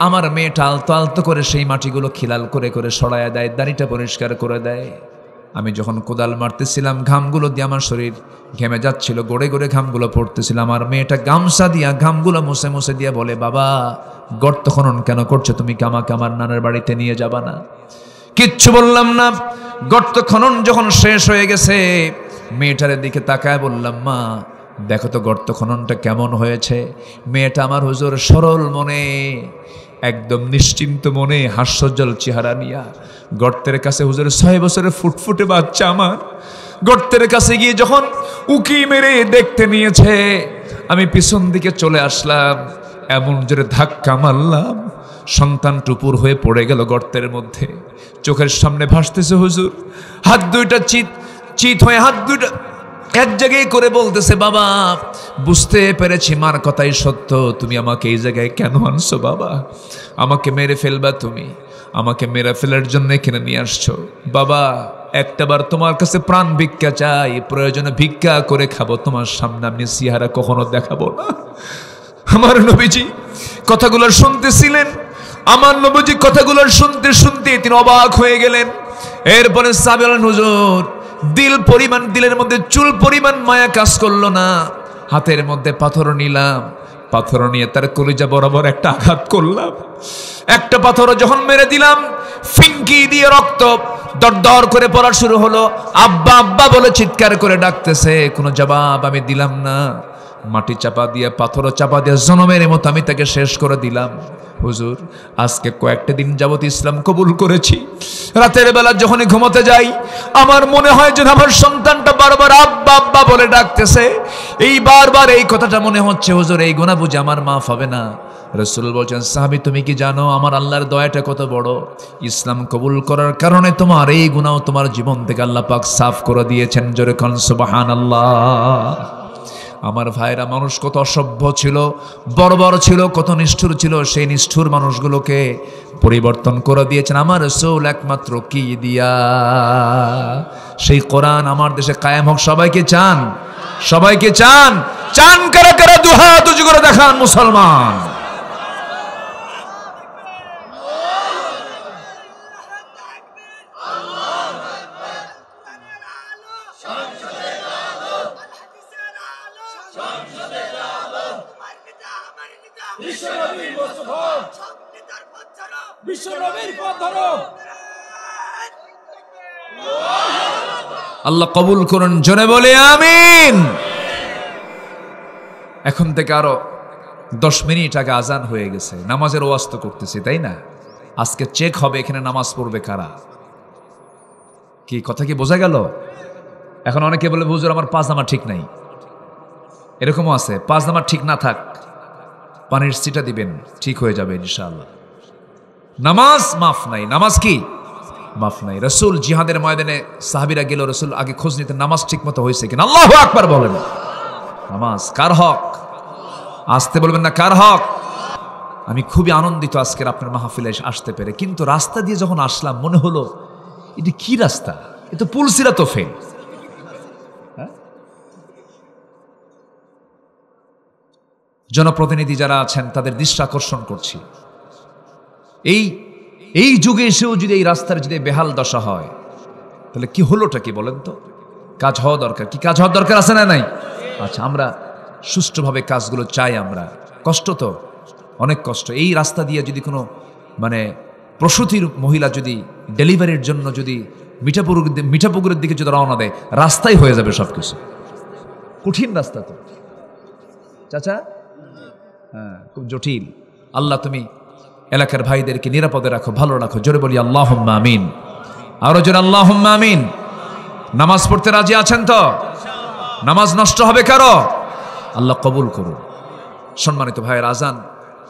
A: আমার মেয়েটা আলতো আলতো করে সেই মাটিগুলো খিলাল করে করে সরাইয়া দেয়, দাড়িটা পরিষ্কার করে দেয়। আমি যখন কোদাল মারতেছিলাম, ঘামগুলো দিয়ে আমার শরীর ঘেমে যাচ্ছিল, গড়ে গড়ে ঘামগুলো পড়তেছিল। আমার মেয়েটা গামছা দিয়া ঘামগুলো মুছে মুছে দিয়ে বলে, বাবা গর্ত খনন কেন করছো? তুমি কি আমাকে আমার নানার বাড়িতে নিয়ে যাবা না? কিচ্ছু বললাম না। গর্ত খনন যখন শেষ হয়ে গেছে, মেয়েটার দিকে তাকায় বললাম, মা দেখো তো গর্ত খননটা কেমন হয়েছে। মেয়েটা আমার হুজুর সরল মনে, একদম নিশ্চিন্ত মনে, হাস্যজ্জ্বল চেহারা নিয়া গর্তের কাছে, হুজুর 6 বছরের ফুটফুটে বাচ্চা আমার গর্তের কাছে গিয়ে যখন উকি মেরে দেখতে নিয়েছে, আমি পিছন দিকে চলে আসলাম, এমন জোরে ধাক্কা মারলাম, সন্তান টুপুর হয়ে পড়ে গেল গর্তের মধ্যে। চোখের সামনে ভাসতেছে হুজুর, হাত দুইটা চিত হয়ে হাত দুইটা এক জায়গায় করে বলতেছে, বাবা বুঝতে পেরেছি মার কথাই সত্য, তুমি আমাকে এই জায়গায় কেন আনছো? বাবা আমাকে মেরে ফেলবা, তুমি আমাকে মেরে ফেলার জন্য এখানে নিয়ে আসছো। বাবা একটাবার তোমার কাছে প্রাণ ভিক্ষা চাই, প্রয়োজনে ভিক্ষা করে খাবো, তোমার সামনে আমি চেহারা কখনো দেখাবো না। আমার নবীজি কথাগুলো শুনতেছিলেন, আমার নবীজি কথাগুলো শুনতে শুনতে তিনি অবাক হয়ে গেলেন। এরপরে সাহাবী বলেন, হুজুর দিলের মধ্যে চুল পরিমাণ মায়া কাজ করলো না। হাতের মধ্যে পাথর নিলাম, পাথর নিয়ে তার কলিজা বরাবর একটা আঘাত করলাম। একটা পাথর যখন মেরে দিলাম, ফিঙ্কি দিয়ে রক্ত দরদর করে পড়া শুরু হলো। আব্বা আব্বা বলে চিৎকার করে ডাকতেছে, কোনো জবাব আমি দিলাম না। মাটি চাপা দিয়ে, পাথর চাপা দিয়ে জনমের মতো আমি তাকে শেষ করে দিলাম। হুজুর আজকে কয়েকটা দিন যাবত ইসলাম কবুল করেছি। রাতের বেলা যখনই ঘুমোতে যাই, আমার মনে হয় যেন আমার সন্তানটা বারবার আব্বা আব্বা বলে ডাকতেছে। এই বারবার এই কথাটা মনে হচ্ছে, হুজুর এই গুনাহ বুঝে আমার মাফ হবে না। রাসূল বলছেন, সাহাবী তুমি কি জানো আমার আল্লাহর দয়াটা কত বড়? ইসলাম কবুল করার কারণে তোমার এই গুনাহ তোমার জীবন থেকে আল্লাহ পাক সাফ করে দিয়েছেন। জোরে কোন সুবহানাল্লাহ। আমার ভাইরা, মানুষ কত অসভ্য ছিল, বর্বর ছিল, কত নিষ্ঠুর ছিল, সেই নিষ্ঠুর মানুষগুলোকে পরিবর্তন করে দিয়েছেন আমার রাসূল একমাত্র কি দিয়া? সেই কোরআন আমার দেশে কায়েম হোক। সবাইকে চান? সবাইকে চান? চান কারা কারা দুহাত উঁচু করে দেখান মুসলমান। আল্লাহ কবুল করুন, জোরে বলে আমিন। এখন থেকে আরো 10 মিনিট আগে আজান হয়ে গেছে, নামাজের ওয়াজ তো করতেছি তাই না? আজকে চেক হবে এখানে নামাজ পড়বে কারা। কি কথা কি বোঝা গেল? এখন অনেকে বলে হুজুর আমার পাজামা ঠিক নাই, এরকমও আছে। পাজামা ঠিক না থাক, পানির সিটা দিবেন, ঠিক হয়ে যাবে ইনশাআল্লাহ। নামাজ মাফ নাই, নামাজ কি মাফ নাই। রসুল জিহাদের ময়দানে সাহাবীরা গেল, রসুল আগে খোঁজ নিতে নামাজ ঠিক মতো হয়েছে কিনা। আল্লাহু আকবার বলেন। নামাজ কার হক? আসতে বলবেন না, কার হক? আমি খুবই আনন্দিত আজকের আপনার মাহফিলে আসতে পেরে, কিন্তু রাস্তা দিয়ে যখন আসলাম মনে হলো এটা কি রাস্তা, এ তো পুলসিরা তো ফেল। জনপ্রতিনিধি যারা আছেন তাদের দৃষ্টি আকর্ষণ করছি, এই যুগে এসেও যদি এই রাস্তার যদি বেহাল দশা হয় তাহলে কি হলোটা কি বলেন তো? কাজ হওয়া দরকার। কি কাজ হওয়ার দরকার আছে না নাই? আচ্ছা, আমরা সুষ্ঠুভাবে কাজগুলো চাই। আমরা কষ্ট তো অনেক কষ্ট। এই রাস্তা দিয়ে যদি কোনো মানে প্রসূতির মহিলা যদি ডেলিভারির জন্য যদি মিঠাপুকুরের দিকে যদি রওনা দেয়, রাস্তাই হয়ে যাবে সব কিছু। কঠিন রাস্তা তো চাচা, হ্যাঁ খুব জটিল। আল্লাহ তুমি এলাকার ভাইদেরকে নিরাপদে রাখো, ভালো রাখো, জোরে বলি আল্লাহুম্মা আমিন। আরো জোরে আল্লাহুম্মা আমিন। নামাজ পড়তে রাজি আছেন তো? নামাজ নষ্ট হবে কারো? আল্লাহ কবুল করুন। সম্মানিত ভাইয়ের, আজান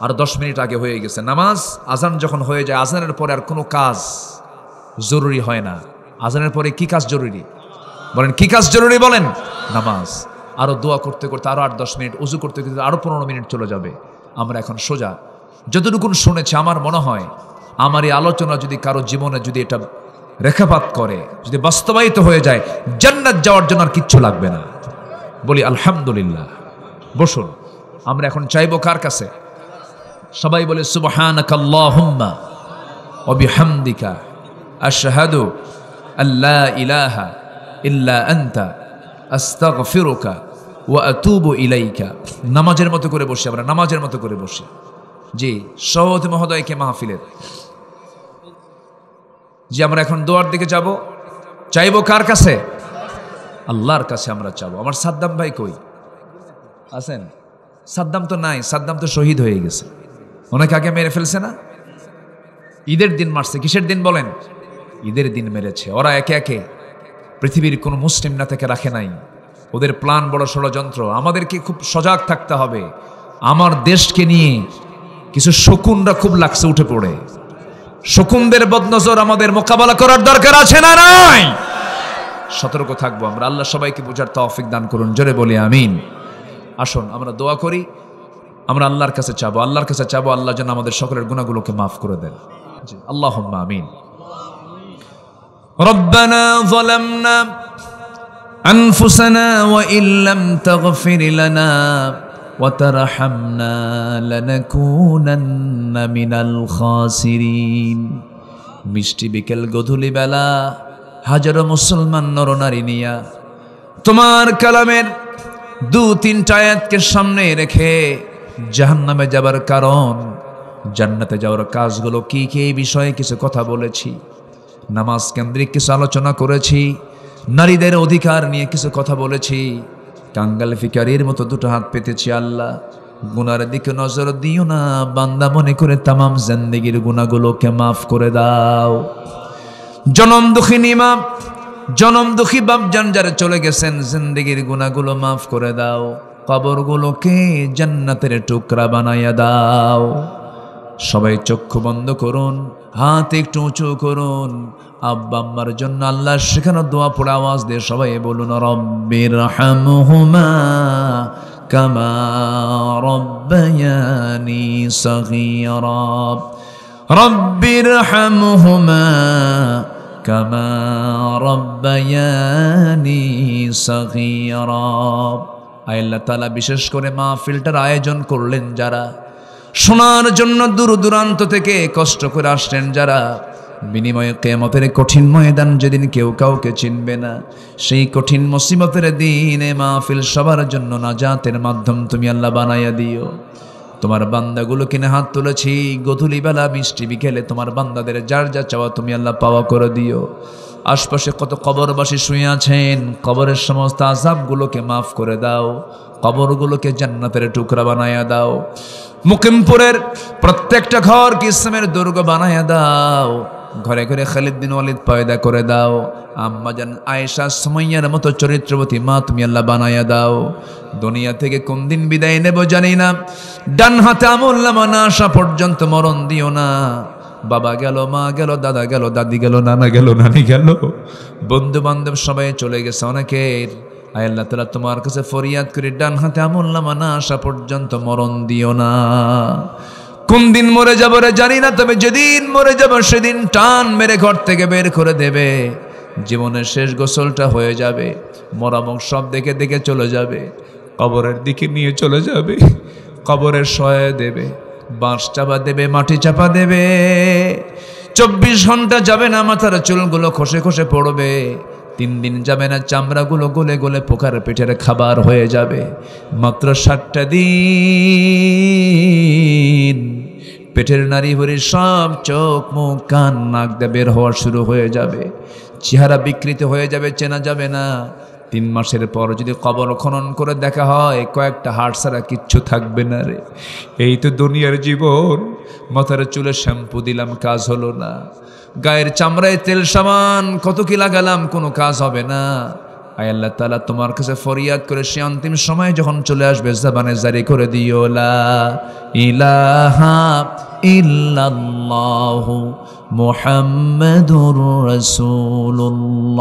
A: আর 10 মিনিট আগে হয়ে গেছে। নামাজ আজান যখন হয়ে যায়, আজানের পরে আর কোনো কাজ জরুরি হয় না। আজানের পরে কি কাজ জরুরি বলেন? কি কাজ জরুরি বলেন? নামাজ। আরো দোয়া করতে করতে আরো 8-10 মিনিট, উজু করতে করতে আরো 15 মিনিট চলে যাবে। আমরা এখন সোজা যতটুকুন শুনেছি, আমার মনে হয় আমার এই আলোচনা যদি কারো জীবনে যদি এটা রেখাপাত করে, যদি বাস্তবায়িত হয়ে যায়, জান্নাত যাওয়ার জন্য আর কিচ্ছু লাগবে না। বলি আলহামদুলিল্লাহ। বসুন, আমরা এখন চাইবো কার কাছে? সবাই বলে সুবহানাকাল্লাহুম্মা ওয়া বিহামদিকা আশহাদু আল্লা ইলাহা ইল্লা আনতা আস্তাগফিরুকা ওয়া আতুবু ইলাইকা। নামাজের মতো করে বসি, আমরা নামাজের মতো করে বসি। জি, সভাপতি মহোদয়কে মাহফিলের, জি আমরা এখন দোয়ার দিকে যাব। চাইবো কার কাছে? আল্লাহর কাছে আমরা চাবো। আমার সাদ্দাম ভাই কই আছেন? সাদ্দাম তো নাই, সাদ্দাম তো শহীদ হয়ে গেছে, অনেক আগে মেরে ফেলছে না? ঈদের দিন মারছে। কিসের দিন বলেন? ঈদের দিন মেরেছে। ওরা একে একে পৃথিবীর কোনো মুসলিম নেতাকে রাখে নাই। ওদের প্ল্যান বড় ষড়যন্ত্র। আমাদেরকে খুব সজাগ থাকতে হবে। আমার দেশকে নিয়ে কিছু শকুনরা খুব লাগছে উঠে পড়ে। শকুনদের বদনজর আমাদের মোকাবেলা করার দরকার আছে না নাই? সতর্ক থাকবো আমরা। আল্লাহ সবাইকে বুঝার তৌফিক দান করুন, জোরে বলি আমিন। আসুন আমরা দোয়া করি, আমরা আল্লাহর কাছে চাবো, আল্লাহর কাছে চাবো আল্লাহ যেন আমাদের সকলের গুনাহগুলোকে মাফ করে দেন। জি, আল্লাহুম্মা আমিন। রব্বানা যালামনা আনফুসানা ওয়া ইল্লাম তাগফির লানা ওয়া তারহামনা লানাকুনান্না মিনাল খাসিরিন। মিষ্টি বিকেল গধূলি বেলা হাজারো মুসলমান নরনারী নিয়া তোমার কালামের 2-3টা আয়াতকে সামনে রেখে জাহান্নামে যাবার কারণ, জান্নাতে যাওয়ার কাজগুলো কি কি, এই বিষয়ে কিছু কথা বলেছি। নামাজ কেন্দ্রিক কিছু আলোচনা করেছি। নারীদের অধিকার নিয়ে কিছু কথা বলেছি। কাঙ্গাল ফিকারির মতো 2টো হাত পেতেছি। আল্লাহ গুনার দিকে নজর দিও না, বান্দা মনে করে তামাম জিন্দেগির গুনাহগুলোকে মাফ করে দাও। জনম দুঃখিনী মা, জনম দুঃখী বাপজান যারা চলে গেছেন, জিন্দেগির গুনাহগুলো মাফ করে দাও। কবরগুলোকে জান্নাতের টুকরা বানাইয়া দাও। সবাই চক্ষু বন্ধ করুন, হাত একটু উঁচু করুন। আব্বা আম্মার জন্য আল্লাহ শেখানো দোয়া পড়ে আওয়াজ দিয়ে সবাই বলুন রব্বির হামহুমা কামা রব্বায়ানি সগীরা। রব্বির হামহুমা কামা রব্বায়ানি সগীরা। আল্লাহ তাআলা বিশেষ করে মাহফিলটার আয়োজন করলেন যারা, শোনার জন্য দূর দূরান্ত থেকে কষ্ট করে আসলেন যারা, বিনিময়ে কিয়ামতের কঠিন ময়দান যেদিন কেউ কাউকে চিনবে না, সেই কঠিন মুসিবতের দিনে মাহফিল সবার জন্য নাজাতের মাধ্যম তুমি আল্লাহ বানাইয়া দিও। তোমার বান্দাগুলো কিনে হাত তুলেছি, গধূলি বেলা মিষ্টি বিকেলে তোমার বান্দাদের যার যা চাওয়া তুমি আল্লাহ পাওয়া করে দিও। আশপাশে কত কবরবাসী শুয়ে আছেন, কবরের সমস্ত আযাবগুলোকে মাফ করে দাও, কবরগুলোকে জান্নাতের টুকরা বানায়া দাও। মুকিমপুরের প্রত্যেকটা ঘরকে ইসলামের দুর্গ বানায়া দাও, ঘরে ঘরে খালিদ বিন ওয়ালিদ পয়দা করে দাও। আম্মাজান আয়েশা সুমাইয়ার মতো চরিত্রবতী মা তুমি আল্লাহ বানায়া দাও। দুনিয়া থেকে কোন দিন বিদায় নেব জানি না, ডান হাতে আমলনামা না আসা পর্যন্ত মরণ দিও না। বাবা গেল, মা গেল, দাদা গেল, দাদি গেল, নানা গেল, নানি গেল, বন্ধু বান্ধব সবাই চলে গেছে অনেকের। আয় আল্লাহ তাআলা তোমার কাছে ফরিয়াদ করে ডান হাতে আমলনামা না আসা পর্যন্ত মরণ দিও না। কোন দিন মরে যাবো রে জানি না, তবে যেদিন মরে যাব সেদিন টান মেরে ঘর থেকে বের করে দেবে। জীবনের শেষ গোসলটা হয়ে যাবে, মরামক সব দেখে দেখে চলে যাবে, কবরের দিকে নিয়ে চলে যাবে, কবরের সহায় দেবে, বাঁশ চাপা দেবে, মাটি চাপা দেবে। 24 ঘন্টা যাবে না, মাথার চুলগুলো খসে খসে পড়বে। 3 দিন যাবে না, চামড়াগুলো গলে গলে পোকার পেটের খাবার হয়ে যাবে। মাত্র 7টা দিন পেটের নারী ভরি সব চোখ মুখ কান নাক দিয়ে বের হওয়া শুরু হয়ে যাবে, চেহারা বিকৃত হয়ে যাবে, চেনা যাবে না। 3 মাসের পর যদি কবর খনন করে দেখা হয়, কয়েকটা হাড় ছাড়া কিচ্ছু থাকবে না রে। এই তো দুনিয়ার জীবন। মাথার চুলে শ্যাম্পু দিলাম, কাজ হলো না। গায়ের চামড়ায় তেল সাবান কত কি লাগালাম, কোনো কাজ হবে না। আয় আল্লাহ তাআলা তোমার কাছে ফরিয়াদ করে সে অন্তিম সময় যখন চলে আসবে, জবানে জারি করে দিও লা ইলাহা ইল্লাল্লাহু মুহাম্মাদুর রাসূলুল্লাহ।